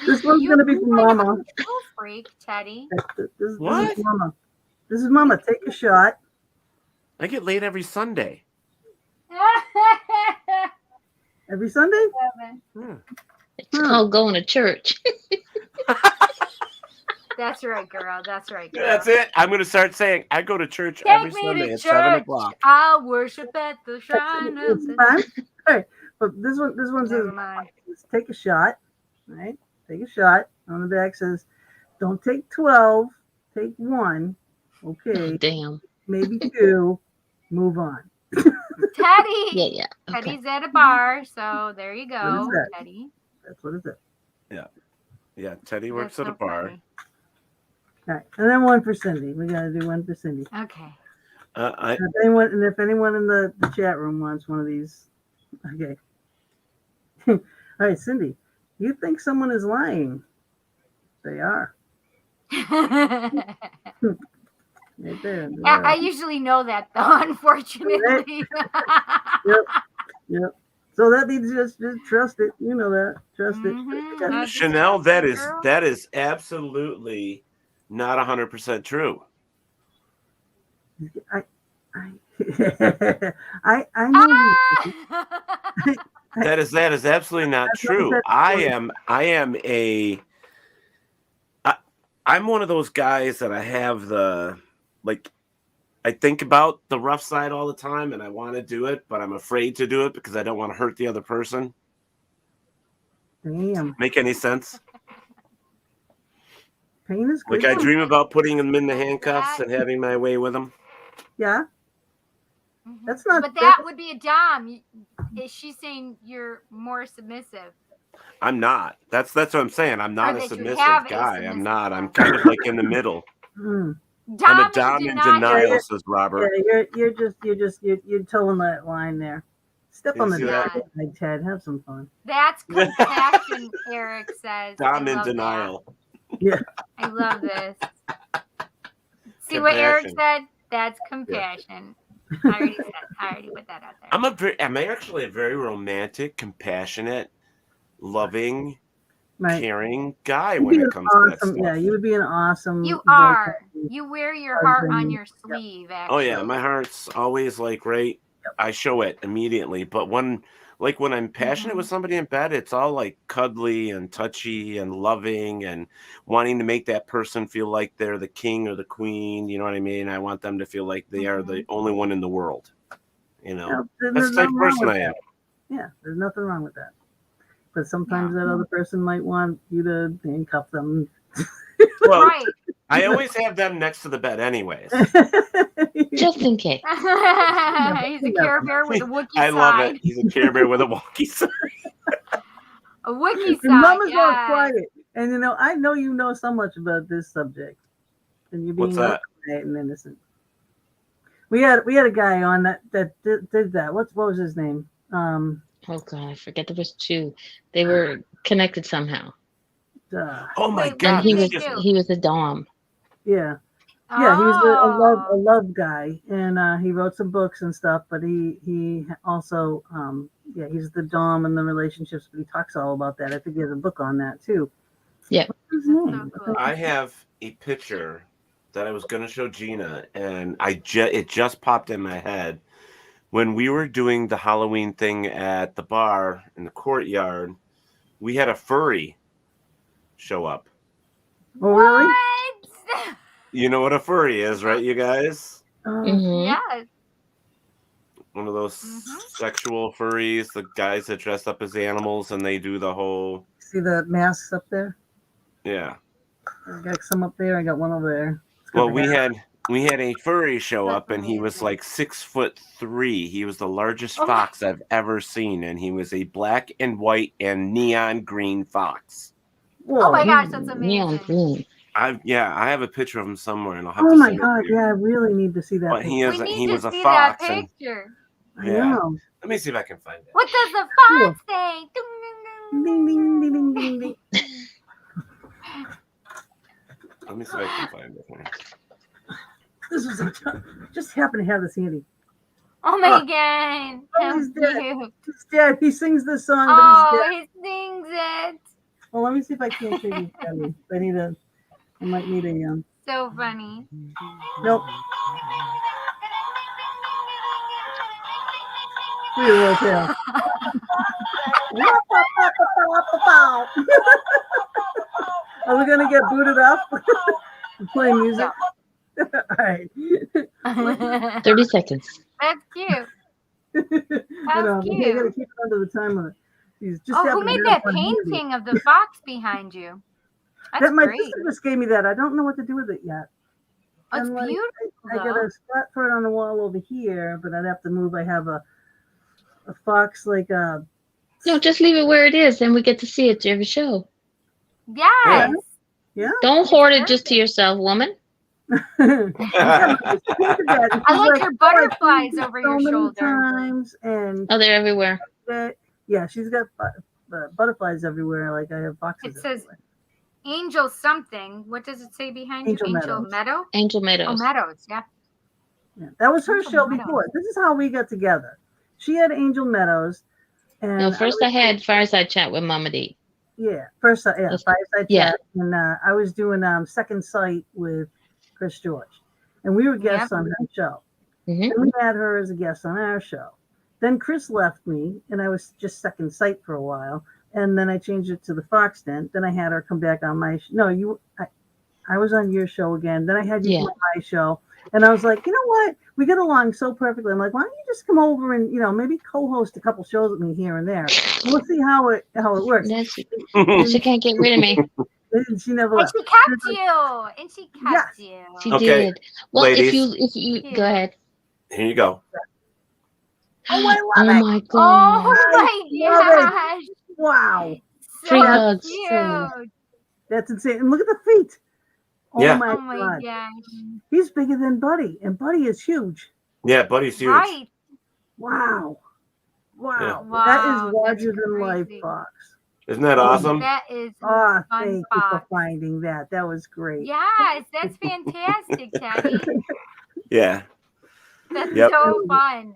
S10: This one's gonna be from Mama.
S7: Control freak, Teddy.
S10: This is
S8: What?
S10: Mama. This is Mama. Take a shot.
S8: I get laid every Sunday.
S10: Every Sunday?
S9: It's called going to church.
S7: That's right, girl. That's right, girl.
S8: That's it. I'm going to start saying I go to church
S7: Take
S8: every
S7: me
S8: Sunday
S7: to
S8: at
S7: church.
S8: 7 o'clock.
S7: I'll worship at the shrine of
S10: It's fine. All right. But this one says take a shot. Right? Take a shot. On the back says don't take 12, take 1. Okay.
S9: Oh, damn.
S10: Maybe 2. Move on.
S7: Teddy.
S9: Yeah. Okay.
S7: Teddy's at a bar, so there you
S10: What
S7: go,
S10: is that?
S7: Teddy.
S10: That's what it is.
S8: Yeah, Teddy works
S7: That's
S8: at a
S7: so
S8: bar.
S7: funny.
S10: All right. And then 1 for Cindy. We got to do 1 for Cindy.
S7: Okay.
S10: If anyone in the chat room wants one of these, okay. All right, Cindy, you think someone is lying? They are. Right there.
S7: I usually know that, though, unfortunately.
S10: Yep. So that means just trust it. You know that. Trust
S7: Mhm.
S10: it.
S8: Chanel, that is absolutely not 100% true.
S10: I know.
S8: That is absolutely not true. I'm one of those guys that I have I think about the rough side all the time and I want to do it, but I'm afraid to do it because I don't want to hurt the other person.
S10: Damn.
S8: Make any sense?
S10: Pain is good.
S8: Like I dream about putting them in the handcuffs and having my way with them.
S10: Yeah. That's not.
S7: But that would be a dom. Is she saying you're more submissive?
S8: I'm not. That's what I'm saying. I'm not
S7: Or
S8: a
S7: that you
S8: submissive
S7: have a
S8: guy.
S7: submissive
S8: I'm not. I'm kind of like in the middle. I'm a dom in denial, says Robert.
S10: Yeah, you're towing that line there. Step
S8: You
S10: on the
S8: see that?
S10: side, Ted. Have some fun.
S7: That's compassion, Eric says.
S8: Dom
S7: I
S8: in
S7: love
S8: denial.
S10: Yeah.
S7: I love this. See what Eric
S8: Compassion.
S7: said? That's compassion. I already put that out there.
S8: I'm actually a very romantic, compassionate, loving, caring guy when it comes to that stuff.
S10: Yeah, you would be an awesome.
S7: You are. You wear your heart on your sleeve, actually.
S8: Oh yeah, my heart's always like right. I show it immediately, but when like when I'm passionate with somebody in bed, it's all like cuddly and touchy and loving and wanting to make that person feel like they're the king or the queen. You know what I mean? I want them to feel like they are the only one in the world. You know, that's the type of person I am.
S10: Yeah, there's nothing wrong with that. But sometimes that other person might want you to handcuff them.
S8: Well, right. I always have them next to the bed anyways.
S9: Just in case.
S7: He's a Care Bear with a Wookiee side.
S8: I love it. He's a Care Bear with a Wookiee side.
S7: A Wookiee side.
S10: Mama's all quiet. And I know you know so much about this subject. And you're being quiet and innocent. We had a guy on that did that. What was his name?
S9: Oh God, I forget there was two. They were connected somehow.
S8: Oh my God!
S9: And he was a dom.
S10: Yeah, yeah, he was a love guy, and he wrote some books and stuff. But he also he's the dom in the relationships. But he talks all about that. I think he has a book on that too.
S9: Yeah.
S10: What's his name?
S8: I have a picture that I was going to show Gina, and it just popped in my head when we were doing the Halloween thing at the bar in the courtyard. We had a furry show up.
S10: Oh, really?
S7: What?
S8: You know what a furry is, right, you guys?
S7: Yes.
S8: One of those sexual furries, the guys that dress up as animals and they do the whole...
S10: See the masks up there?
S8: Yeah.
S10: I got some up there. I got one over there.
S8: Well, we had a furry show up, and he was like 6'3". He was the largest fox I've ever seen, and he was a black and white and neon green fox.
S10: Whoa.
S7: Oh my gosh, that's amazing.
S9: Neon green.
S8: I have a picture of him somewhere, and I'll have
S10: Oh
S8: to
S10: my
S8: send it
S10: God!
S8: to you.
S10: Yeah, I really need to see that.
S8: But he
S7: need
S8: was
S7: to
S8: a
S7: see
S8: fox.
S7: that
S8: And,
S7: picture.
S8: yeah.
S10: know.
S8: Let me see if I can find it.
S7: What does the fox say?
S10: Ding, ding, ding, ding, ding, ding.
S8: Let me see if I can find it.
S10: This was just happened to have this handy.
S7: Oh my God.
S10: Oh, he's dead.
S7: Cute.
S10: He's dead. He sings this song,
S7: Oh,
S10: but he's dead.
S7: he sings it.
S10: Well, let me see if I can't show you. I might need a
S7: So funny.
S10: Nope. We will tell. Are we gonna get booted up? Play music. All right.
S9: 30 seconds.
S7: That's cute.
S10: I know,
S7: That's
S10: you
S7: cute.
S10: gotta keep it under the time limit. He's just
S7: Who
S10: happened to
S7: made
S10: have
S7: that
S10: one handy.
S7: painting of the fox behind you? That's
S10: That my
S7: great.
S10: sister just gave me that. I don't know what to do with it yet.
S7: It's
S10: And, like,
S7: beautiful.
S10: I got a spot for it on the wall over here, but I'd have to move. I have a fox like a.
S9: No, just leave it where it is, then we get to see it every show.
S7: Yes.
S10: Yeah.
S9: Don't hoard it just to yourself, woman.
S7: I like your butterflies over your shoulder.
S10: Times and
S9: Oh, they're everywhere.
S10: yeah, she's got butterflies everywhere. Like I have foxes.
S7: It says Angel something. What does it say behind
S10: Angel
S7: you?
S10: Meadows.
S7: Angel Meadow?
S9: Angel Meadows.
S7: Oh, Meadows, yeah.
S10: Yeah, that was her
S7: Angel
S10: show
S7: Meadows.
S10: before. This is how we got together. She had Angel Meadows. And
S9: No, first I had Fireside Chat with Mama D.
S10: Yeah, first Fireside
S9: Yeah.
S10: Chat. And I was doing Second Sight with Chris George. And we were guests on her show.
S9: Mm-hmm.
S10: And we had her as a guest on our show. Then Chris left me, and I was just Second Sight for a while. And then I changed it to the Fox Den. Then I had her come back on my I was on your show again. Then I had you on my show. And I was like, you know what? We get along so perfectly. I'm like, why don't you just come over and, maybe co-host a couple shows with me here and there. We'll see how it works.
S9: She can't get rid of me.
S10: She never
S7: And
S10: left.
S7: she kept you. And she kept you.
S9: She
S8: Okay,
S9: did. Well,
S8: ladies.
S9: if you go ahead.
S8: Here you go.
S10: Oh, I love it.
S9: Oh my
S7: Oh
S9: god.
S7: my gosh.
S10: Wow.
S9: Free
S7: So
S9: hugs.
S7: cute.
S10: That's insane. And look at the feet. Oh
S8: Yeah.
S10: my
S7: Oh my
S10: God.
S7: gosh.
S10: He's bigger than Buddy, and Buddy is huge.
S8: Yeah, Buddy's huge.
S7: Right.
S10: Wow. Wow.
S7: Wow,
S10: That is larger
S7: that's
S10: than life,
S7: crazy.
S10: Fox.
S8: Isn't that awesome?
S7: That is
S10: Oh,
S7: fun,
S10: thank you for
S7: Fox.
S10: finding that. That was great.
S7: Yes, that's fantastic, Teddy.
S8: Yeah.
S7: That's
S8: Yep.
S7: so fun.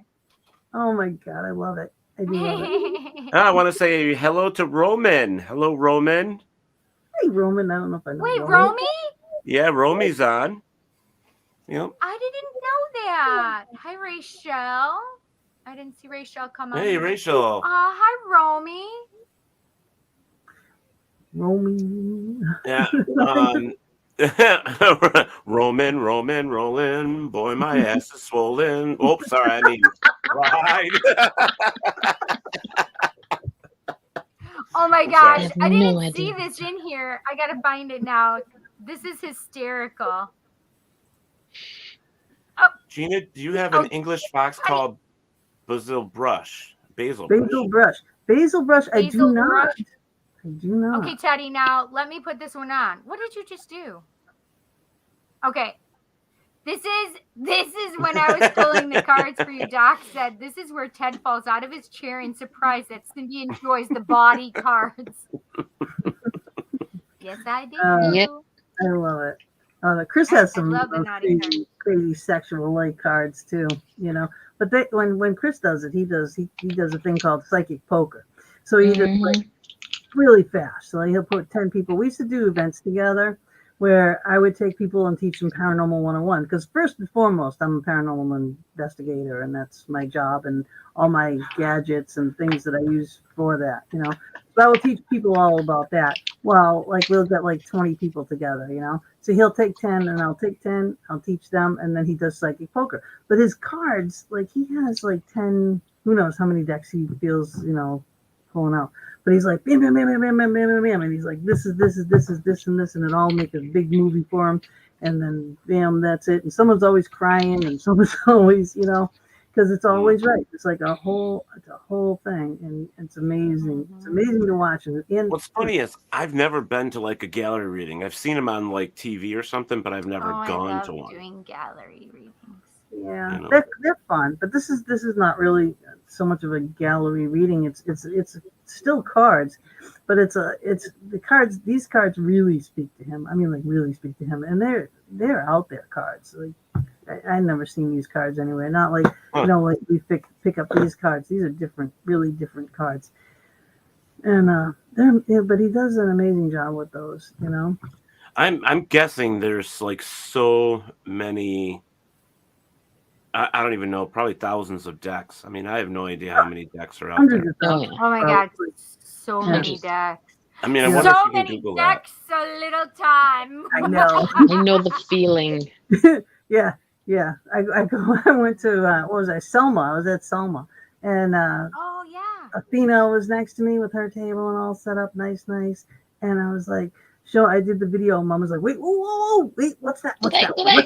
S10: Oh my God, I love it. I do love it.
S8: I want to say hello to Roman. Hello, Roman.
S10: Hey, Roman. I don't know if I know.
S7: Wait,
S10: Roman.
S7: Romy?
S8: Yeah, Romy's on. Yep.
S7: I didn't know that. Hi, Rachel. I didn't see Rachel come on.
S8: Hey, Rachel.
S7: Hi, Romy.
S10: Romy.
S8: Yeah. Roman, boy, my ass is swollen. Oh, sorry, I mean, right.
S7: Oh my gosh, I
S9: no
S7: didn't see this in here. I gotta find it now. This is hysterical. Oh,
S8: Gina, do you have an English fox called Basil Brush? Basil Brush.
S10: Basil Brush. I do not.
S7: Brush.
S10: I do not.
S7: Okay, Teddy, now let me put this one on. What did you just do? Okay. This is when I was pulling the cards for you. Doc said this is where Ted falls out of his chair in surprise that Cindy enjoys the body cards. Yes, I do.
S10: Yep. I love it. Chris has some crazy sexual like cards too, you know. But when Chris does it, he does a thing called psychic poker. So he just like really fast. So he'll put 10 people. We used to do events together where I would take people and teach them Paranormal 101. Because first and foremost, I'm a paranormal investigator, and that's my job and all my gadgets and things that I use for that, you know. So I will teach people all about that. Well, like we'll get like 20 people together, you know. So he'll take 10 and I'll take 10, I'll teach them, and then he does psychic poker. But his cards, like he has like 10, who knows how many decks he feels, you know, pulling out. But he's like, bam, bam, bam, bam, bam, bam, bam, bam, and he's like, this is this, and this, and it all make a big movie for him. And then, bam, that's it. And someone's always crying, and someone's always, you know, because it's always right. It's like a whole thing, and it's amazing. It's amazing to watch. And
S8: what's funny is I've never been to like a gallery reading. I've seen them on like TV or something, but I've never gone to one.
S7: Doing gallery readings.
S10: Yeah, you know. They're fun, but this is not really so much of a gallery reading. It's still cards, but it's the cards. These cards really speak to him. I mean, like really speak to him, and they're out there cards. Like I never seen these cards anywhere. Not like you know, like we pick up these cards. These are different, really different cards. And but he does an amazing job with those. You know,
S8: I'm guessing there's like so many. I don't even know, probably thousands of decks. I mean, I have no idea how many decks are out there.
S7: Oh my God, so many decks.
S8: I mean, I wonder if
S7: so
S8: you can
S7: many
S8: Google
S7: decks, so little time.
S10: I know.
S9: I know the feeling.
S10: Yeah. I went to what was I? Selma. I was at Selma, and
S7: oh yeah,
S10: Athena was next to me with her table and all set up, nice. And I was like, I did the video. Mom was like, wait, whoa, wait, what's that? What's that? Go back.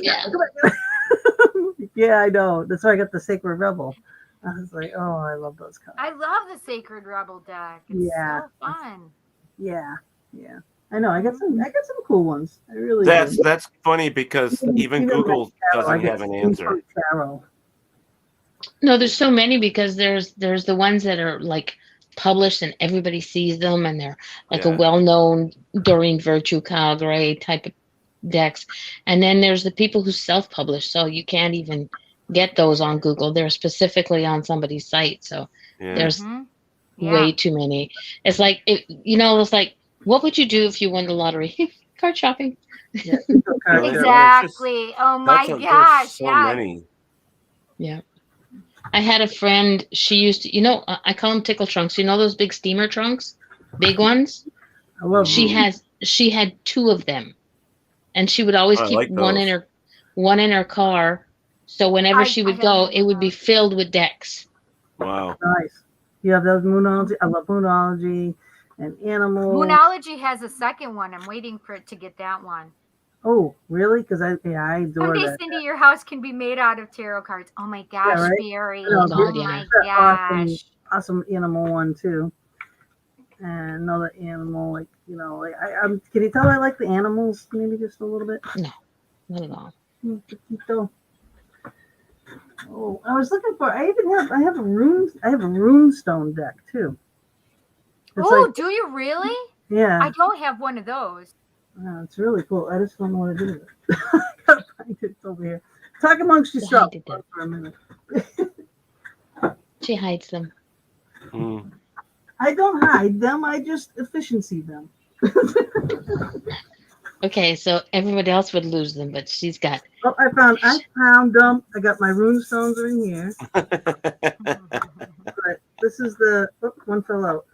S10: Yeah, I know. That's why I got the Sacred Rebel. I was like, oh, I love those cards.
S7: I love the Sacred Rebel deck. It's so fun.
S10: Yeah. I know. I got some cool ones. I really.
S8: That's funny because even Google doesn't have an answer.
S9: No, there's so many because there's the ones that are like published and everybody sees them and they're like a well-known Doreen Virtue, Kyle Gray type of decks, and then there's the people who self-publish, so you can't even get those on Google. They're specifically on somebody's site, so there's way too many. It's like it's like, what would you do if you won the lottery? Card shopping.
S7: Exactly. Oh my gosh,
S8: so many.
S9: Yeah, I had a friend. She used to, I call them tickle trunks. You know those big steamer trunks, big ones.
S10: I love.
S9: She had 2 of them. And she would always keep one in her car, so whenever she would go, it would be filled with decks.
S8: Wow,
S10: nice. You have those Moonology. I love Moonology and Animal.
S7: Moonology has a second one. I'm waiting for it to get that one.
S10: Oh, really? Because I adore
S7: someday,
S10: that.
S7: Cindy, your house can be made out of tarot cards. Oh my gosh, Barry! Oh my gosh,
S10: awesome Animal one too. And another animal, like I'm. Can you tell I like the animals? Maybe just a little bit.
S9: No, not at all.
S10: Oh, I was looking for. I have a runestone deck too.
S7: Do you really?
S10: Yeah.
S7: I don't have one of those.
S10: It's really cool. I just don't know what to do with it. I gotta find it over here. Talk amongst yourself for a minute.
S9: She hides them.
S10: I don't hide them. I just efficiency them.
S9: Okay, so everybody else would lose them, but she's got.
S10: Oh, I found them. I got my rune stones are in here. But this is the one fell out.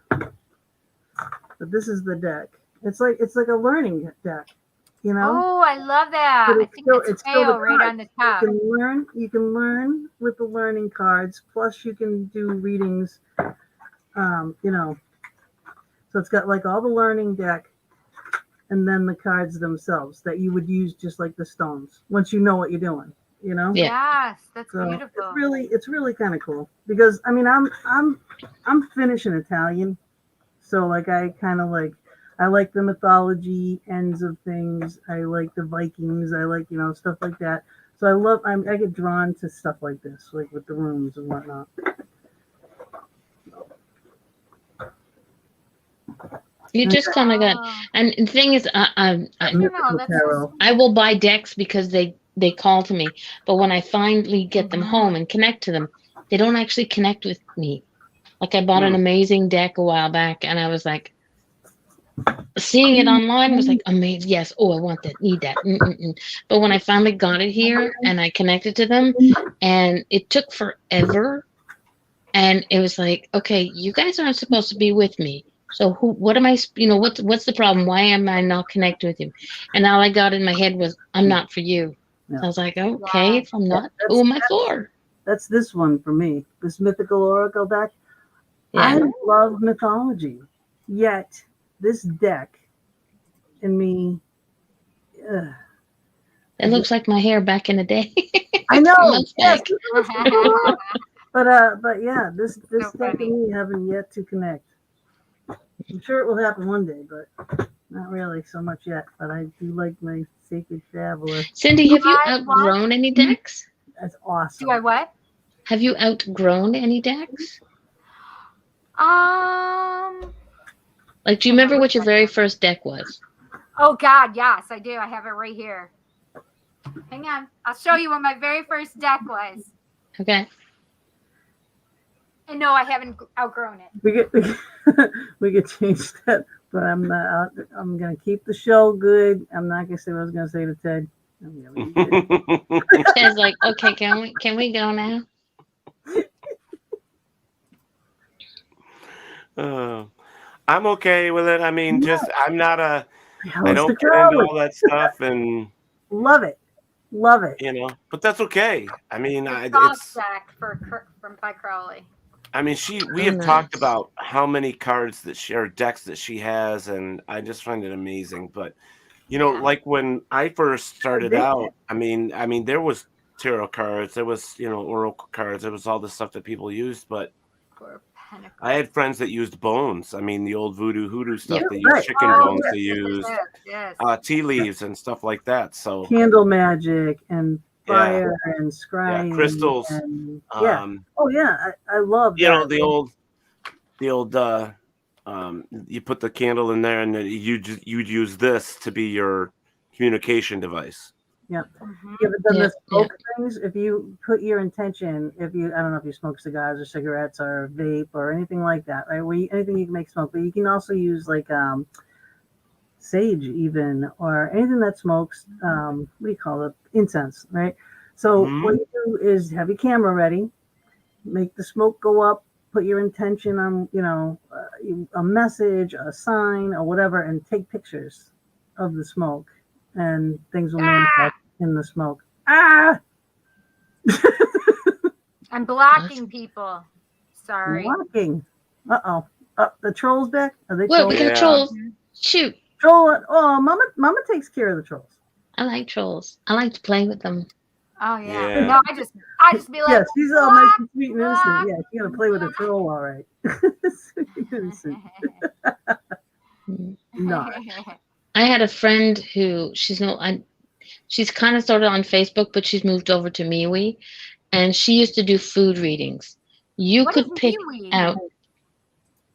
S10: But this is the deck. It's like a learning deck, you know.
S7: Oh, I love that.
S10: But
S7: I think it's Fail right on the top.
S10: You can learn with the learning cards. Plus, you can do readings. You know. So it's got like all the learning deck, and then the cards themselves that you would use just like the stones. Once you know what you're doing, you know.
S9: Yeah.
S7: Yes, that's beautiful.
S10: It's really kind of cool because I mean I'm Finnish and Italian, so like I kind of like I like the mythology ends of things. I like the Vikings. I like stuff like that. So I get drawn to stuff like this, like with the runes and whatnot.
S9: You just kind of got, and the thing is, I will buy decks because they call to me, but when I finally get them home and connect to them, they don't actually connect with me. Like I bought an amazing deck a while back, and I was like, seeing it online was like amazing. Yes, I want that, need that. But when I finally got it here and I connected to them, and it took forever, and it was like, okay, you guys aren't supposed to be with me. So what am I, what's the problem? Why am I not connected with you? And all I got in my head was, I'm not for you. Yeah. So I was like, okay, if I'm not, who am I for?
S10: That's this one for me, this mythical oracle deck. Yeah. I love mythology, yet this deck in me.
S9: It looks like my hair back in the day.
S10: I know. Yes. But yeah, this deck and me haven't yet to connect. I'm sure it will happen one day, but not really so much yet. But I do like my Sacred Traveler.
S9: Cindy, have you outgrown any decks?
S10: That's awesome.
S7: Do I what?
S9: Have you outgrown any decks? Like, do you remember what your very first deck was?
S7: Oh, God, yes, I do. I have it right here. Hang on. I'll show you what my very first deck was.
S9: Okay.
S7: And no, I haven't outgrown it.
S10: We could change that, but I'm not. I'm gonna keep the show good. I'm not gonna say what I was gonna say to Ted.
S9: Ted's like, okay, can we go now?
S8: I'm okay with it. I mean, I'm not a. I don't get into all that stuff and
S10: love it.
S8: But that's okay. I mean,
S7: it's deck from by Crowley.
S8: I mean, we have talked about how many cards decks that she has, and I just find it amazing. But, like when I first started out, I mean, there was tarot cards, there was, oracle cards, there was all the stuff that people used, but I had friends that used bones. I mean, the old voodoo hoodoo stuff. They used chicken bones. They used tea leaves and stuff like that. So
S10: candle magic and fire and scrying,
S8: crystals.
S10: And, I love
S8: that. The old you put the candle in there and you'd use this to be your communication device.
S10: Yep. Yeah, but then the smoke things, if you put your intention, I don't know if you smoke cigars or cigarettes or vape or anything like that, right? Anything you can make smoke, but you can also use like sage even, or anything that smokes, what do you call it? Incense, right? So what you do is have your camera ready, make the smoke go up, put your intention on, a message, a sign or whatever, and take pictures of the smoke. And things will manifest in the smoke. I'm
S7: blocking people. Sorry.
S10: Blocking. The trolls back? Are they
S9: trolls? We got trolls. Shoot.
S10: Troll. Oh, Mama takes care of the trolls.
S9: I like trolls. I like to play with them.
S7: Oh yeah. No, I just be like.
S10: Yeah, she's all nice and sweet and innocent. Yeah, she's gonna play with a troll, all right. Innocent. No.
S9: I had a friend who she's kind of started on Facebook, but she's moved over to MeWe, and she used to do food readings. What could pick out.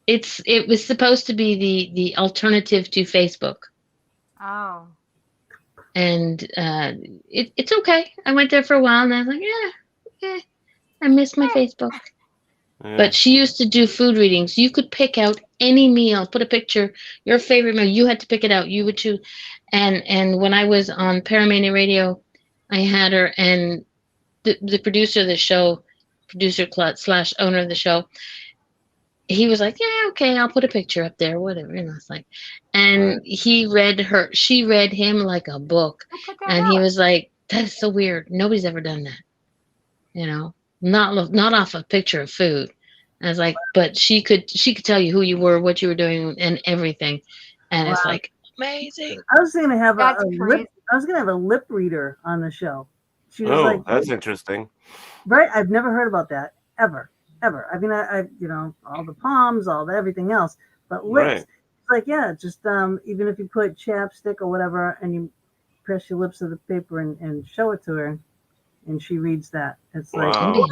S9: It was supposed to be the alternative to Facebook.
S7: Oh.
S9: And it's okay. I went there for a while, and I was like, I miss my Facebook. But she used to do food readings. You could pick out any meal, put a picture, your favorite meal. You had to pick it out. You would choose. And when I was on Paranormal Radio, I had her, and the producer of the show, producer / owner of the show, he was like, yeah, okay, I'll put a picture up there, whatever. And I was like, and she read him like a book. And he was like, that is so weird. Nobody's ever done that. You know, not off a picture of food. I was like, but she could tell you who you were, what you were doing, and everything. And it's like amazing.
S10: I was gonna have a lip reader on the show. She was like,
S8: that's interesting.
S10: Right? I've never heard about that ever. I mean, I all the palms, all the everything else, but lips. It's like, yeah, just even if you put chapstick or whatever, and you press your lips to the paper and show it to her, and she reads that. It's like, what?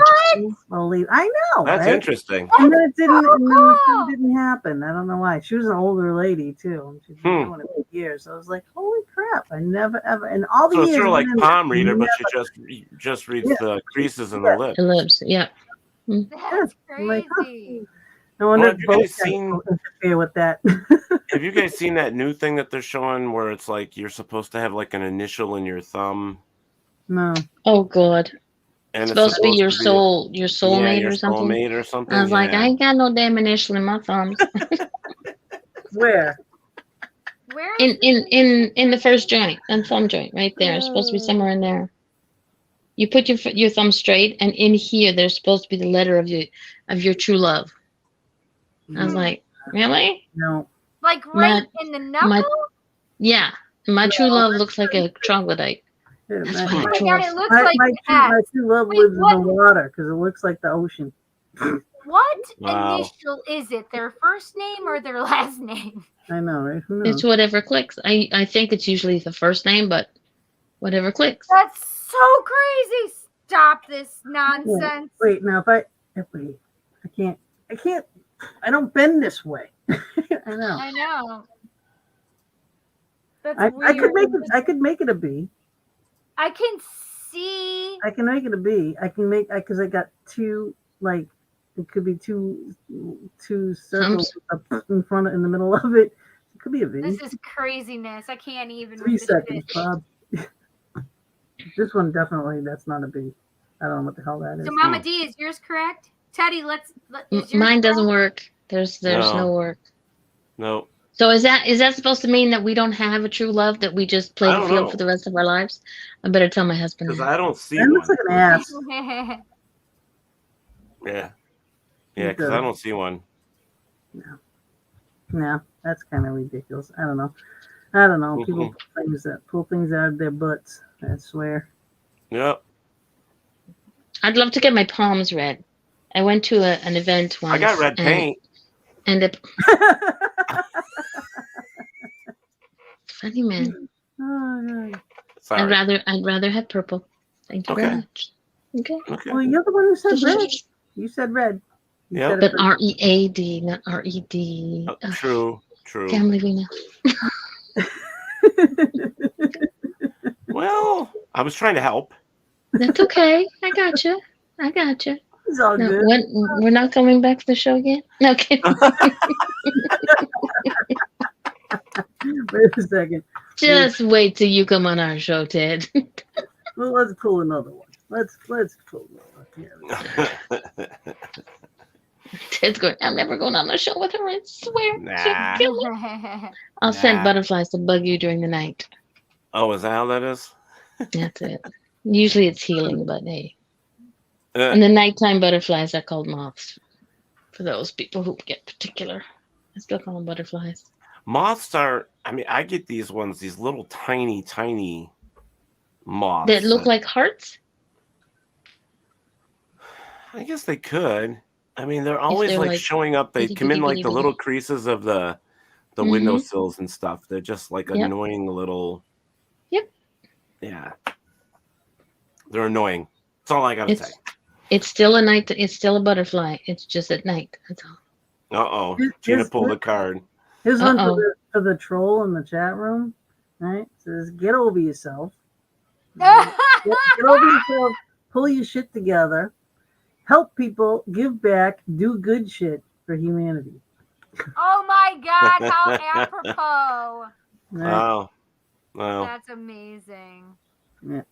S10: I know.
S8: That's
S10: right?
S8: interesting.
S10: And then it didn't happen. I don't know why. She was an older lady too, and she's been doing it for years. So I was like, holy crap! I never ever in all the years.
S8: So it's sort of like palm reader, but she just reads the creases in the lips.
S9: The lips, yeah.
S7: That's crazy.
S10: No wonder
S8: have you guys seen
S10: interfere with that.
S8: Have you guys seen that new thing that they're showing where it's like you're supposed to have like an initial in your thumb?
S10: No.
S9: Oh God.
S8: And
S9: it's supposed to be your soulmate or something.
S8: Soulmate or something.
S9: I was like, I ain't got no damn initial in my thumbs.
S10: Where?
S9: In the first joint, and thumb joint, right there. It's supposed to be somewhere in there. You put your thumb straight, and in here there's supposed to be the letter of your true love. I was like, really?
S10: No.
S7: Like in the knuckle?
S9: My true love looks like a troglodyte. That's why
S7: it looks like
S10: my true love lives in the water because it looks like the ocean.
S7: What initial is it? Their first name or their last name?
S10: I know, right? Who knows?
S9: It's whatever clicks. I think it's usually the first name, but whatever clicks.
S7: That's so crazy. Stop this nonsense.
S10: Wait, now I can't. I don't bend this way. I know.
S7: That's
S10: I
S7: weird.
S10: could make it a B.
S7: I can see.
S10: I can make it a B. I can make because I got two like it could be two circles in the middle of it. It could be a V.
S7: This is craziness. I can't even.
S10: 3 seconds, Bob. This one definitely that's not a B. I don't know what the hell that is.
S7: So Mama D, is yours correct? Teddy,
S9: mine doesn't work. There's no work.
S8: No.
S9: So is that supposed to mean that we don't have a true love, that we just play the field for the rest of our lives? I better tell my husband.
S8: Because I don't see
S10: one. It looks like an ass.
S8: Yeah, because I don't see one.
S10: No, that's kind of ridiculous. I don't know. People pull things out of their butts. I swear.
S8: Yep.
S9: I'd love to get my palms read. I went to an event once.
S8: I got red paint.
S9: Funny man.
S10: Oh,
S8: sorry.
S9: I'd rather have purple. Thank you very much. Okay.
S10: Well, you're the one who said red. You said red.
S8: Yeah.
S9: But READ, not RED.
S8: True.
S9: Can't believe we know.
S8: Well, I was trying to help.
S9: That's okay. I got you.
S10: It's all good.
S9: We're not coming back to the show again? No, kidding.
S10: Wait a second.
S9: Just wait till you come on our show, Ted.
S10: Well, let's pull another one. Let's pull another one.
S9: Ted's going, I'm never going on the show with her, I swear.
S8: Nah.
S9: She'll kill me. I'll send butterflies to bug you during the night.
S8: Oh, is that how that is?
S9: That's it. Usually it's healing, but hey. And the nighttime butterflies are called moths. For those people who get particular. I still call them butterflies.
S8: Moths are, I get these ones, these little tiny moths.
S9: That look like hearts?
S8: I guess they could. They're always like showing up. They come in like the little creases of the windowsills and stuff. They're just like annoying little.
S9: Yep.
S8: Yeah. They're annoying. That's all I gotta say.
S9: It's still a night. It's still a butterfly. It's just at night. That's all.
S8: Gina pulled a card.
S10: Here's one for the troll in the chat room. Right? It says, get over yourself. Get over yourself. Pull your shit together. help people, give back, do good shit for humanity.
S7: Oh my God, how apropos.
S8: Wow. Wow.
S7: That's amazing.
S10: Yeah.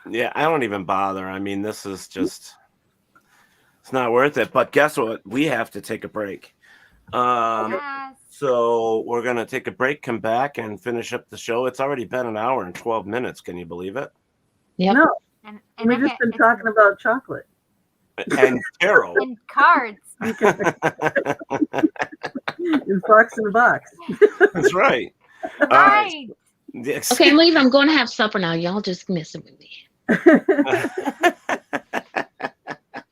S8: Yeah, I don't even bother. I mean, this is just, it's not worth it. But guess what? We have to take a break.
S7: Yes.
S8: So we're going to take a break, come back, and finish up the show. It's already been an hour and 12 minutes. Can you believe it?
S9: Yep.
S10: No,
S7: And
S10: we've just been talking about chocolate.
S8: And tarot.
S7: And cards.
S10: In Fox in the Box.
S8: That's right.
S7: Right.
S8: Yes.
S9: Okay, I'm leaving. I'm going to have supper now. Y'all just messing with me.
S10: I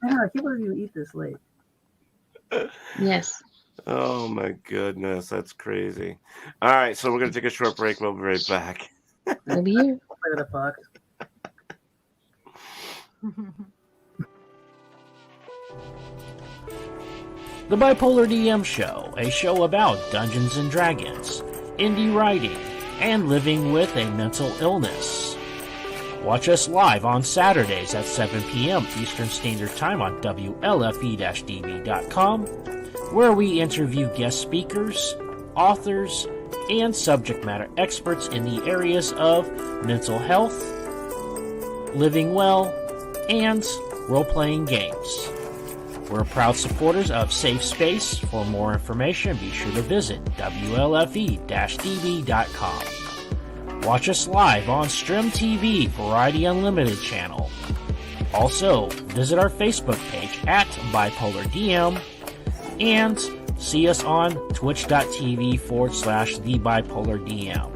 S10: can't believe you eat this late.
S9: Yes.
S8: Oh my goodness, that's crazy. All right, so we're going to take a short break. We'll be right back.
S9: We'll be here.
S10: Play with a fox.
S11: The Bipolar DM Show, a show about Dungeons and Dragons, indie writing, and living with a mental illness. Watch us live on Saturdays at 7 p.m. Eastern Standard Time on WLFE-DB.com, where we interview guest speakers, authors, and subject matter experts in the areas of mental health, living well, and role-playing games. We're proud supporters of Safe Space. For more information, be sure to visit WLFE-DB.com. Watch us live on Strim TV, Variety Unlimited channel. Also, visit our Facebook page at Bipolar DM and see us on twitch.tv/TheBipolarDM.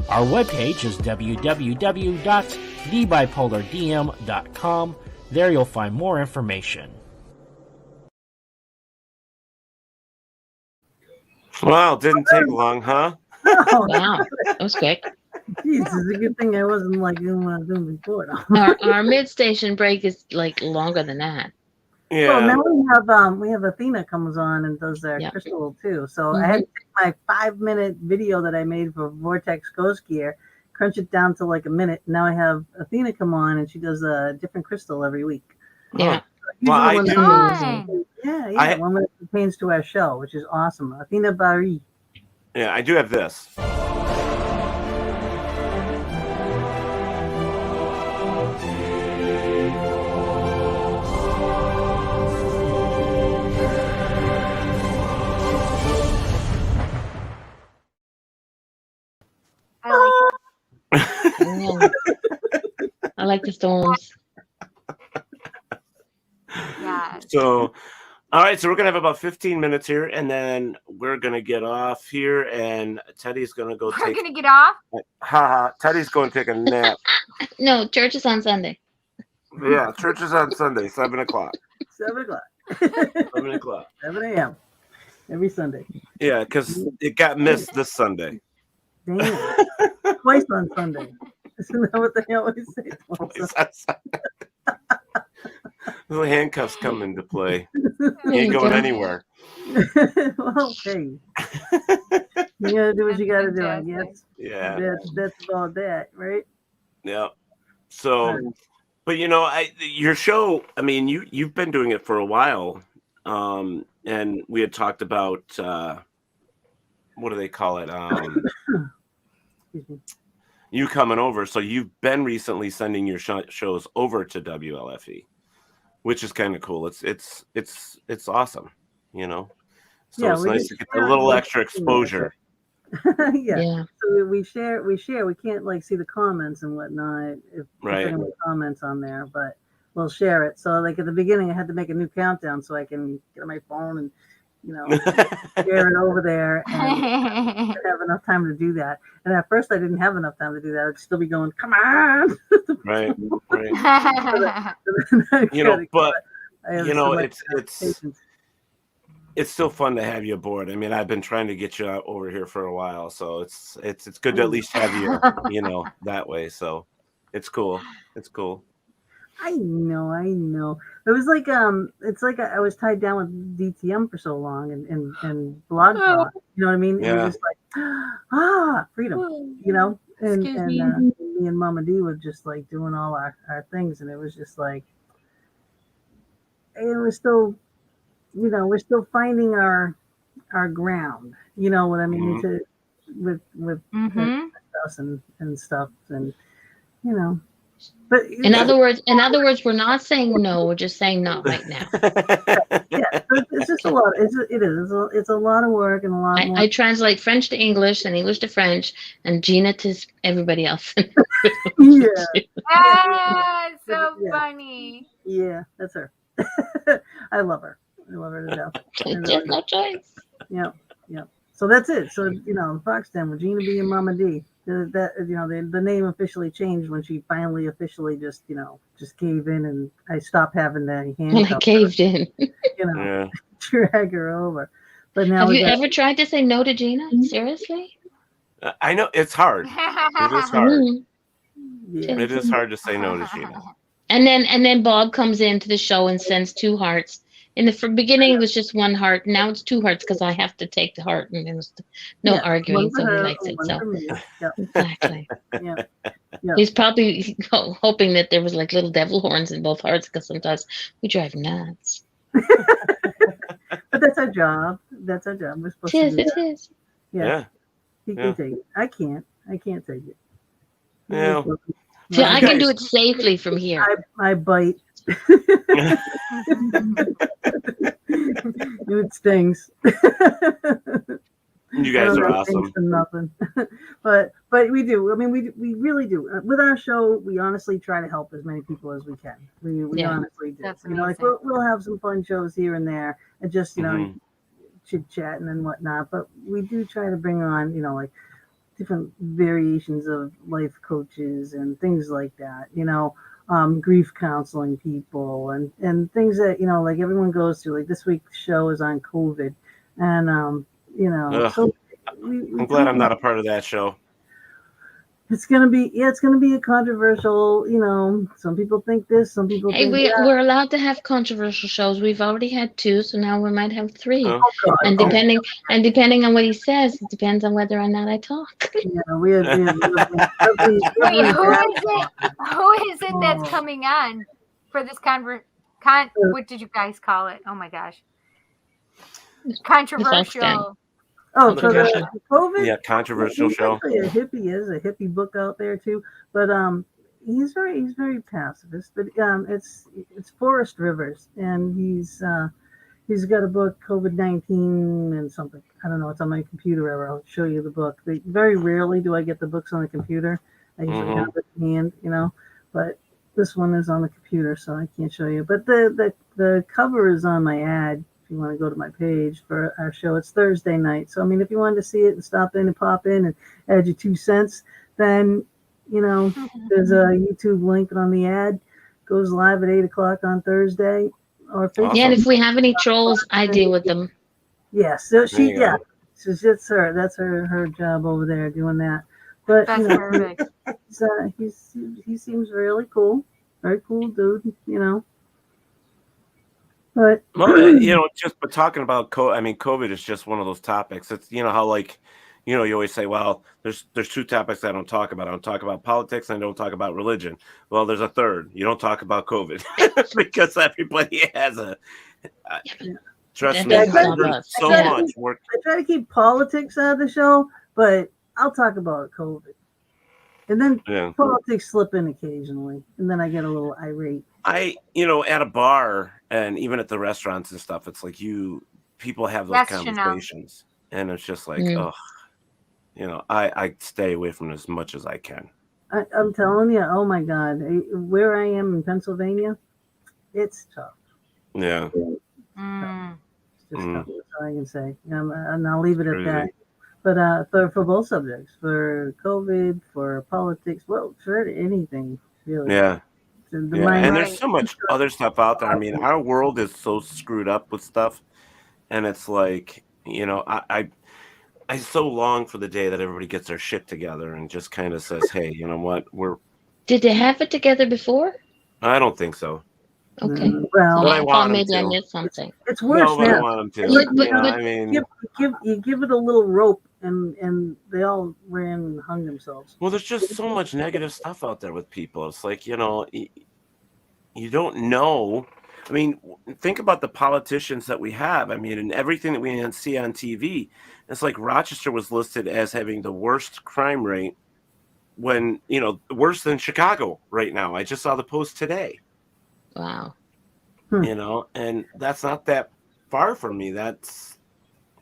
S11: Our webpage is www.thebipolardm.com. There you'll find more information.
S8: Wow, didn't take long, huh?
S10: Oh,
S9: Wow, that was quick.
S10: Jeez, it's a good thing I wasn't like doing what I was doing before.
S9: Our mid-station break is like longer than that.
S8: Yeah.
S10: Well, now we have Athena comes on and does their crystal too. So I had to take my 5-minute video that I made for Vortex Ghost Gear, crunch it down to like a minute. Now I have Athena come on and she does a different crystal every week.
S9: Yeah.
S8: Well, I do.
S10: Yeah. One that pertains to our show, which is awesome. Athena Bari.
S8: Yeah, I do have this.
S9: I like the storms.
S7: Yeah.
S8: So, all right, so we're gonna have about 15 minutes here, and then we're gonna get off here, and Teddy's gonna go.
S7: We're gonna get off.
S8: Haha, Teddy's going to take a nap.
S9: No, church is on Sunday.
S8: Yeah, church is on Sunday, 7 o'clock.
S10: 7 o'clock.
S8: 7 o'clock.
S10: 7 a.m. every Sunday.
S8: Yeah, because it got missed this Sunday.
S10: Damn. Twice on Sunday. Isn't that what they always say?
S8: The handcuffs come into play. You ain't going anywhere.
S10: Well, okay. You gotta do what you gotta do, I guess.
S8: Yeah.
S10: That's about that, right?
S8: Yeah. So, but your show, I mean, you've been doing it for a while. And we had talked about what do they call it? You coming over. So you've been recently sending your shows over to WLFE, which is kind of cool. It's awesome, So it's nice to get a little extra exposure.
S10: Yeah. So we share. We can't like see the comments and whatnot if there's any comments on there, but we'll share it. So like at the beginning, I had to make a new countdown so I can get on my phone and share it over there, and I didn't have enough time to do that. And at first, I didn't have enough time to do that. I'd still be going, "Come on!"
S8: Right. But it's still fun to have you aboard. I mean, I've been trying to get you over here for a while, so it's good to at least have you, that way. So it's cool. It's cool.
S10: I know. It was like it's like I was tied down with DTM for so long and blog talk. You know what I mean?
S8: Yeah.
S10: It was just like freedom. And me and Mama D were just like doing all our things, and it was just like and we're still, we're still finding our ground. You know what I mean?
S8: Mhm.
S10: To with
S7: Mm-hmm.
S10: us and stuff, and you know, but
S9: In other words, we're not saying no. We're just saying not right now.
S10: yeah, it's just a lot. It's a lot of work and a lot more.
S9: I translate French to English and English to French and Gina to everybody else.
S10: Yeah.
S7: Ah, so
S10: Yeah.
S7: funny.
S10: Yeah, that's her. I love her. I love her to death.
S9: There's no choice.
S10: Yep. So that's it. So Fox Den with Gina B and Mama D. That the name officially changed when she finally officially just gave in, and I stopped having to
S9: When I
S10: handcuff
S9: caved in.
S8: Yeah.
S10: drag her over. But now
S9: Have you ever tried to say no to Gina? Seriously?
S8: I know it's hard. It is hard.
S10: Yeah.
S8: It is hard to say no to Gina.
S9: And then Bob comes into the show and sends 2 hearts. In the beginning, it was just 1 heart. Now it's 2 hearts because I have to take the heart, and there's no arguing,
S10: one for
S9: so he
S10: her,
S9: likes it.
S10: one
S9: So
S10: for me. Yep.
S9: exactly.
S10: Yeah.
S9: He's probably hoping that there was like little devil horns in both hearts because sometimes we drive nuts.
S10: But that's our job. That's our job. We're supposed
S9: It
S10: to do
S9: is.
S10: that.
S9: It is.
S10: Yeah. He
S8: Yeah.
S10: can take it. I can't. I can't take it.
S8: Yeah.
S9: See, I can do it safely from here.
S10: I bite. It stings.
S8: You guys are awesome.
S10: Nothing. but we do. I mean, we really do. With our show, we honestly try to help as many people as we can. We honestly do.
S7: That's
S10: like
S7: amazing.
S10: we'll have some fun shows here and there, and just chit chatting and whatnot. But we do try to bring on like different variations of life coaches and things like that. Grief counseling people and things that like everyone goes through. Like this week's show is on COVID, and
S8: Ugh.
S10: so
S8: I'm glad I'm not a part of that show.
S10: it's gonna be a controversial. Some people think this, some people
S9: Hey,
S10: think that.
S9: we're allowed to have controversial shows. We've already had 2, so now we might have 3.
S8: Oh.
S9: And depending on what he says, it depends on whether or not I talk.
S10: Yeah, we had
S7: Wait, who is it that's coming on for this what did you guys call it? Oh my gosh. Controversial.
S10: Oh, for the COVID?
S8: Yeah, controversial show.
S10: Actually a hippie book out there too, but he's very pacifist. But it's Forrest Rivers, and he's got a book, COVID-19 and something. I don't know. It's on my computer. I'll show you the book. Very rarely do I get the books on the computer. I usually have it in hand, but this one is on the computer, so I can't show you. But the cover is on my ad. If you want to go to my page for our show, it's Thursday night. So I mean, if you wanted to see it and stop in and pop in and add your 2 cents, then there's a YouTube link on the ad. Goes live at 8:00 on Thursday. Or Facebook.
S9: Yeah, and if we have any trolls, I deal with them.
S10: Yes, so it's her. That's her job over there doing that. But
S7: that's perfect.
S10: He seems really cool, very cool dude. But
S8: but talking about COVID is just one of those topics. It's how you always say, well, there's 2 topics I don't talk about. I don't talk about politics and I don't talk about religion. Well, there's a third. You don't talk about COVID because everybody has trust me, there's so much work.
S10: I try to keep politics out of the show, but I'll talk about COVID. And then politics slip in occasionally, and then I get a little irate.
S8: At a bar and even at the restaurants and stuff, it's like people have those conversations, and it's just like, I stay away from it as much as I can.
S10: I'm telling you, oh my God, where I am in Pennsylvania, it's tough.
S8: Yeah.
S10: It's just tough. That's all I can say. And I'll leave it at that. But for both subjects, for COVID, for politics, well, for anything, really.
S8: Yeah. And there's so much other stuff out there. I mean, our world is so screwed up with stuff, and it's like, I so long for the day that everybody gets their shit together and just kind of says, hey, you know what,
S9: Did they have it together before?
S8: I don't think so.
S9: Okay.
S10: Well,
S9: I thought maybe I missed something.
S10: It's worse now.
S8: I want them to.
S10: You give it a little rope, and they all ran and hung themselves.
S8: Well, there's just so much negative stuff out there with people. It's like, you don't know. I mean, think about the politicians that we have. I mean, and everything that we see on TV. It's like Rochester was listed as having the worst crime rate when, worse than Chicago right now. I just saw the post today.
S9: Wow.
S8: And that's not that far from me. That's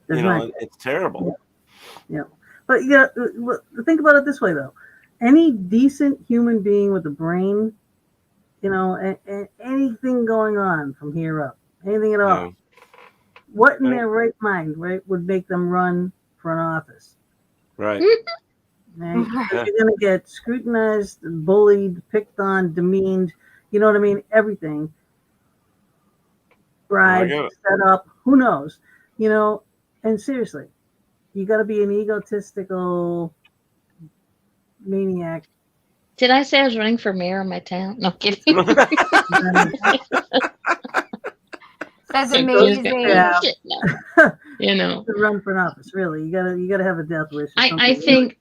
S8: it's terrible.
S10: Yeah. But think about it this way, though. Any decent human being with a brain, and anything going on from here up, anything at all, what in their right mind, right, would make them run for an office?
S8: Right.
S10: Right? You're going to get scrutinized, bullied, picked on, demeaned, you know what I mean? Everything. Bribed, set up, who knows? And seriously, you got to be an egotistical maniac.
S9: Did I say I was running for mayor of my town? No, kidding.
S7: That's amazing.
S10: Yeah.
S9: To
S10: run for an office, really, you gotta have a death wish.
S9: I think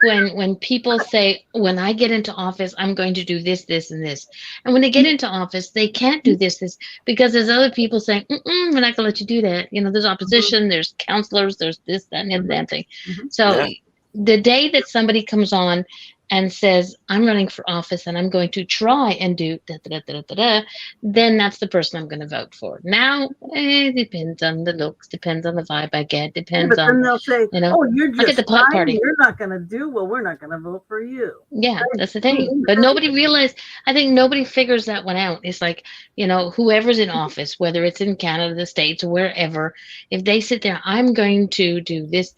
S9: when people say, when I get into office, I'm going to do this, this, and this, and when they get into office, they can't do this, because there's other people saying, we're not going to let you do that. There's opposition, there's counselors, there's this, that, and the other damn thing. So the day that somebody comes on and says, I'm running for office and I'm going to try and do then that's the person I'm going to vote for. Now, it depends on the looks, depends on the vibe I get, depends on.
S10: Then they'll say, you're just
S9: the pot party.
S10: You're not going to do, well, we're not going to vote for you.
S9: Yeah, that's the thing. But nobody realized, I think nobody figures that one out. It's like, whoever's in office, whether it's in Canada, the States, or wherever, if they sit there, I'm going to do this,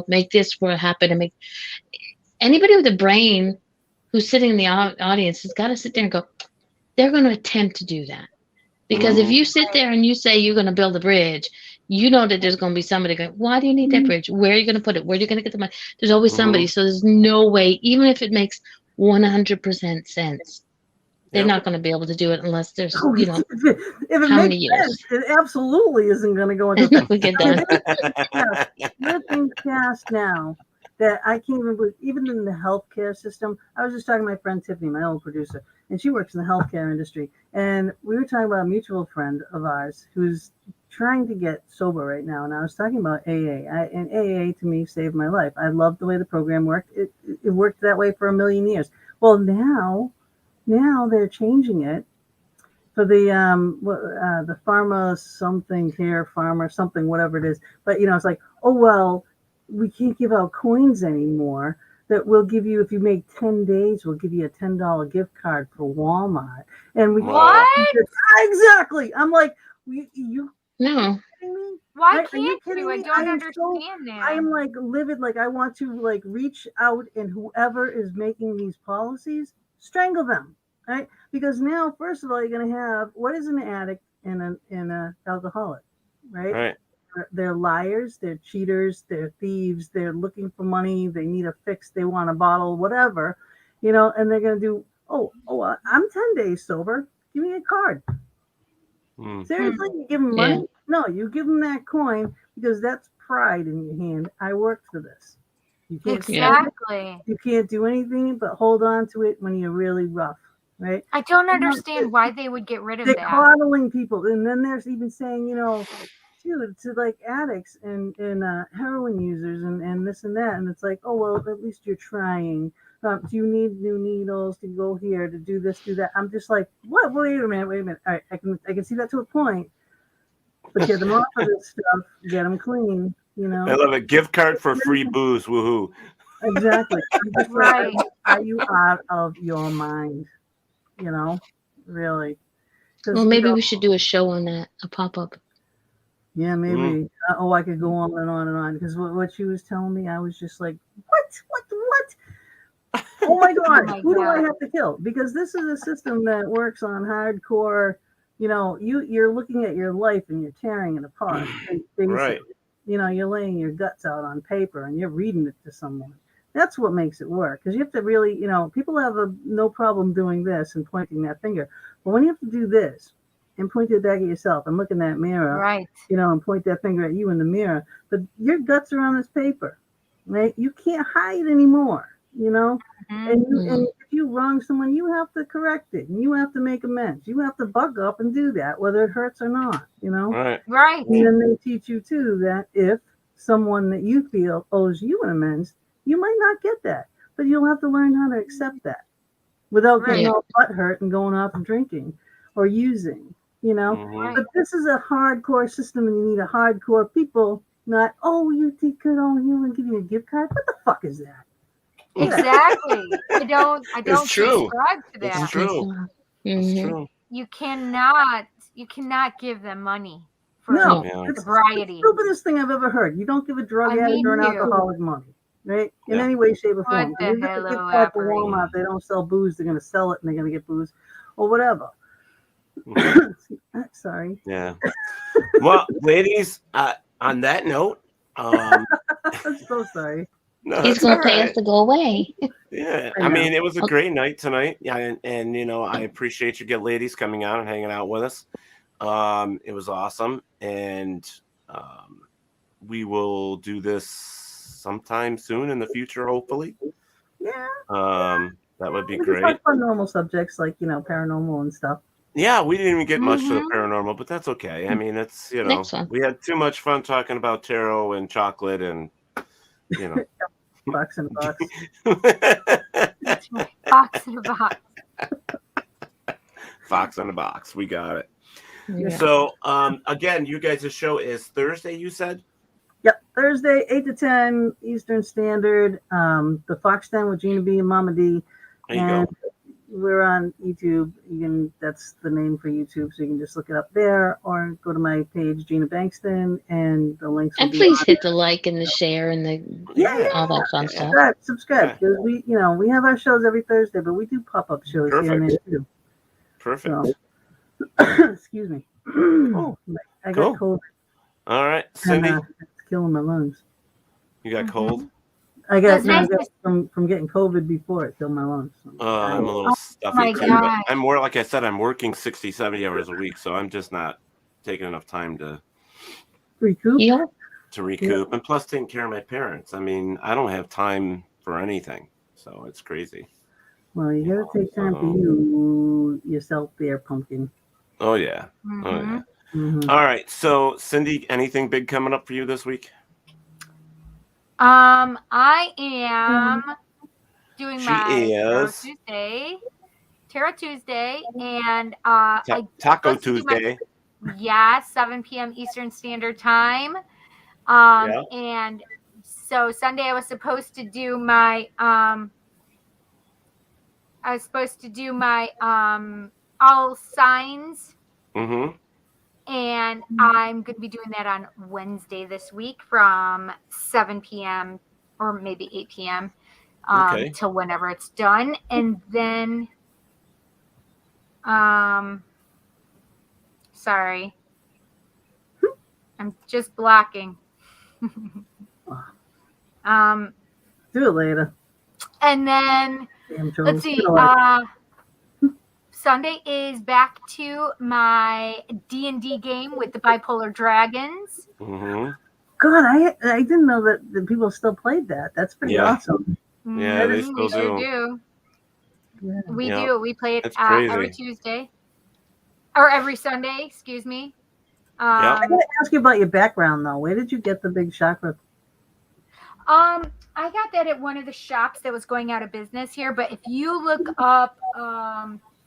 S9: make this happen, and make. Anybody with a brain who's sitting in the audience has got to sit there and go, they're going to attempt to do that. Because if you sit there and you say you're going to build a bridge, you know that there's going to be somebody going, why do you need that bridge? Where are you going to put it? Where are you going to get the money? There's always somebody. So there's no way, even if it makes 100% sense, they're not going to be able to do it unless there's,
S10: if it
S9: how
S10: makes
S9: many years?
S10: Sense, it absolutely isn't going to go into
S9: we get that.
S10: There are things passed now that I can't even believe, even in the healthcare system. I was just talking to my friend Tiffany, my old producer, and she works in the healthcare industry. And we were talking about a mutual friend of ours who's trying to get sober right now. And I was talking about AA. And AA, to me, saved my life. I loved the way the program worked. It worked that way for a million years. Well, now they're changing it for the pharma something care, pharma something, whatever it is. But, it's like, oh, well, we can't give out coins anymore. That we'll give you, if you make 10 days, we'll give you a $10 gift card for Walmart. And we
S7: what?
S10: Exactly. I'm like, you
S9: no.
S7: Why can't you? I don't understand that.
S10: I am like livid. Like I want to like reach out, and whoever is making these policies, strangle them, right? Because now, first of all, you're going to have, what is an addict and a alcoholic, right?
S8: Right.
S10: They're liars, they're cheaters, they're thieves, they're looking for money, they need a fix, they want a bottle, whatever, and they're going to do, I'm 10 days sober, give me a card. Seriously, you give them money? No, you give them that coin because that's pride in your hand. I worked for this. You can't
S7: exactly.
S10: You can't do anything but hold on to it when you're really rough, right?
S7: I don't understand why they would get rid of
S10: they're
S7: that.
S10: They're coddling people. And then there's even saying, to like addicts and heroin users and this and that, and it's like, oh well, at least you're trying. Do you need new needles to go here to do this, do that? I'm just like, what? Wait a minute. All right, I can see that to a point, but get them off of this stuff, get them clean.
S8: I love it. Gift card for free booze. Woohoo!
S10: Exactly. Right. Are you out of your mind? Really?
S9: Well, maybe we should do a show on that, a pop-up.
S10: Yeah, maybe. I could go on and on and on, because what she was telling me, I was just like, what? Oh my God, who do I have to kill? Because this is a system that works on hardcore. You're looking at your life and you're tearing it apart.
S8: Right.
S10: You're laying your guts out on paper and you're reading it to someone. That's what makes it work. Because you have to really, people have no problem doing this and pointing that finger. But when you have to do this, and point it back at yourself and look in that mirror,
S7: right?
S10: And point that finger at you in the mirror. But your guts are on this paper, right? You can't hide anymore. you know?
S7: Mhm.
S10: And if you wrong someone, you have to correct it and you have to make amends. You have to buck up and do that, whether it hurts or not, you know?
S8: Right.
S7: Right.
S10: And then they teach you too that if someone that you feel owes you an amends, you might not get that, but you'll have to learn how to accept that without getting
S9: Right.
S10: all butt hurt and going off and drinking or using, you know?
S8: Mhm.
S10: But this is a hardcore system and you need a hardcore people, not, oh, you did good on you and give you a gift card. What the fuck is that?
S7: Exactly. I don't
S8: It's true.
S7: subscribe to
S8: It's
S7: that.
S8: true. It's
S9: Mhm.
S8: true.
S7: You cannot give them money for
S10: No,
S8: Yeah.
S10: it's the
S7: sobriety.
S10: stupidest thing I've ever heard. You don't give a drug
S7: I
S10: addict
S7: mean
S10: or an
S7: you.
S10: alcoholic money, right? In
S8: Yeah.
S10: any way, shape, or
S7: What
S10: form.
S7: the
S10: Even if they
S7: hello,
S10: get caught for
S7: Opry?
S10: Walmart, they don't sell booze. They're going to sell it, and they're going to get booze, or whatever. Sorry.
S8: Yeah. Well, ladies, on that note,
S10: I'm so sorry.
S8: no,
S9: He's
S8: that's
S9: gonna
S8: all
S9: pay us
S8: right.
S9: to go away.
S8: Yeah,
S10: I
S8: I
S10: know.
S8: mean, it was a great night tonight. Yeah, and you know, I appreciate you, ladies, coming out and hanging out with us. It was awesome, and we will do this sometime soon in the future, hopefully.
S10: Yeah.
S8: That would be
S10: We can
S8: great.
S10: talk about normal subjects like, paranormal and stuff.
S8: Yeah, we didn't even get much to the
S7: Mhm.
S8: paranormal, but that's okay. I mean, it's
S9: Next one.
S8: we had too much fun talking about tarot and chocolate and
S10: Box in a box.
S7: Box in a box.
S8: Fox on the box. We got it.
S9: Yeah.
S8: So, again, you guys' show is Thursday, you said?
S10: Yep. Thursday, 8 to 10 Eastern Standard. The Fox Den with Gina B and Momma D.
S8: There you
S10: And
S8: go.
S10: we're on YouTube. That's the name for YouTube, so you can just look it up there or go to my page, Gina Bengston, and the links will
S9: And
S10: be
S9: please
S10: on
S9: hit the like and the share and the all that fun stuff.
S10: subscribe because we have our shows every Thursday, but we do pop-up shows here and there too.
S8: Perfect.
S10: So, excuse me.
S8: Cool.
S10: I got
S8: Cool.
S10: COVID.
S8: All right, Cindy,
S10: And, it's killing my lungs.
S8: you got cold?
S10: I got,
S7: That's nice
S10: from getting COVID before it killed my lungs.
S8: I'm a little stuffy
S7: my
S8: too, but
S7: God.
S8: I'm more, like I said, I'm working 60, 70 hours a week, so I'm just not taking enough time to
S10: Recoup.
S9: Yeah.
S8: recoup. And plus taking care of my parents. I mean, I don't have time for anything, so it's crazy.
S10: Well, you gotta take time for yourself there, pumpkin.
S8: Oh yeah. Oh yeah.
S10: Mhm.
S8: All right. So Cindy, anything big coming up for you this week?
S7: I am doing
S8: She
S7: my
S8: is.
S7: Tarot Tuesday, and
S8: Taco Tuesday.
S7: 7 p.m. Eastern Standard Time.
S8: Yeah.
S7: And so Sunday I was supposed to do my all signs,
S8: Mm-hmm.
S7: and I'm going to be doing that on Wednesday this week from 7 p.m. or maybe 8 p.m.
S8: Okay.
S7: till whenever it's done. And then, sorry, I'm just blocking.
S10: Do it later.
S7: And then
S10: Damn Joe.
S7: let's see. Sunday is back to my D&D game with the Bipolar Dragons.
S8: Mm-hmm.
S10: God, I didn't know that people still played that. That's pretty awesome.
S8: Yeah, they still
S7: We sure do.
S10: Yeah.
S7: We
S8: Yeah.
S7: do. We play it
S8: That's crazy.
S7: every Tuesday. Or every Sunday, excuse me.
S10: I gotta ask you about your background though. Where did you get the big chakra?
S7: I got that at one of the shops that was going out of business here. But if you look up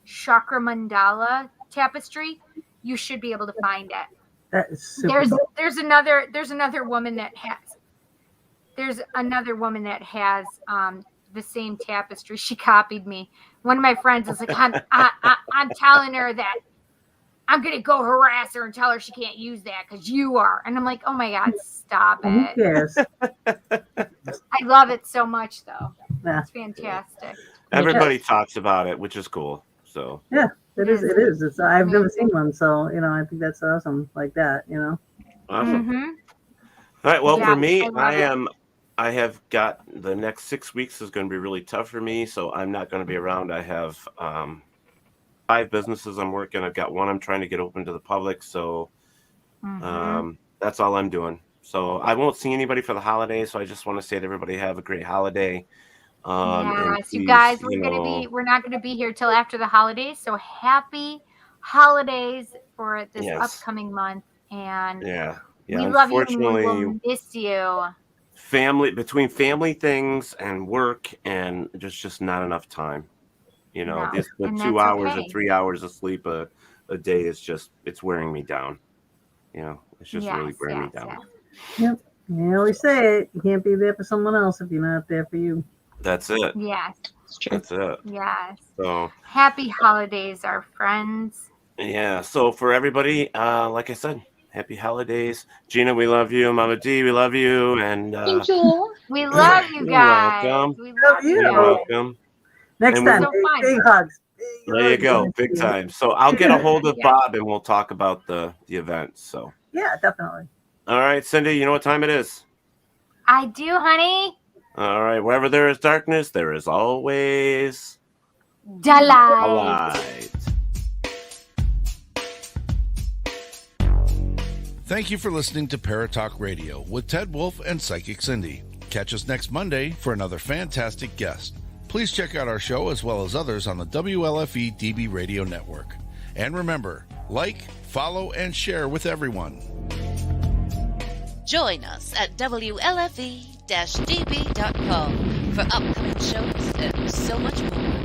S7: Chakra Mandala tapestry, you should be able to find it.
S10: That is super
S7: There's another woman that has the same tapestry. She copied me. One of my friends is like, I'm telling her that I'm gonna go harass her and tell her she can't use that because you are. And I'm like, oh my God, stop
S10: Who
S7: it.
S10: cares?
S7: I love it so much though.
S10: Yeah.
S7: It's fantastic.
S8: Everybody talks about it, which is cool. So
S10: Yeah, it is. It is. I've never seen one, so I think that's awesome. Like that,
S8: awesome.
S7: Mm-hmm.
S8: All right. Well,
S7: Yeah,
S8: for me,
S7: I love
S8: I have got the next 6 weeks is going to be really tough for me, so I'm not going to be around. I have 5 businesses I'm working. I've got one I'm trying to get open to the public, so that's all I'm doing. So I won't see anybody for the holidays. So I just want to say to everybody, have a great holiday.
S7: Yes, you guys, we're not gonna be here till after the holidays. So happy holidays for this upcoming month, and we love you and we will miss you.
S8: Between family things and work, and just not enough time. Just the 2 hours or 3 hours of sleep a day is it's wearing me down. It's just really wearing me down.
S10: Yep. You always say it. You can't be there for someone else if you're not there for you.
S8: That's it.
S7: Yes.
S8: That's it.
S7: Yes.
S8: So
S7: happy holidays, our friends.
S8: Yeah. So for everybody, like I said, happy holidays. Gina, we love you. Mama D, we love you. And
S9: thank you.
S7: We love you guys.
S8: Welcome.
S7: We love you.
S8: You're welcome.
S10: Next time, big hugs.
S8: There you go. Big time. So I'll get a hold of Bob and we'll talk about the event. So
S10: yeah, definitely.
S8: All right, Cindy, you know what time it is?
S7: I do, honey.
S8: All right. Wherever there is darkness, there is always
S7: the light.
S8: A light.
S6: Thank you for listening to Paratalk Radio with Ted Wolf and Psychic Cindy. Catch us next Monday for another fantastic guest. Please check out our show as well as others on the WLFE DB Radio Network. And remember, like, follow, and share with everyone.
S12: Join us at WLFE-DB.com for upcoming shows and so much more.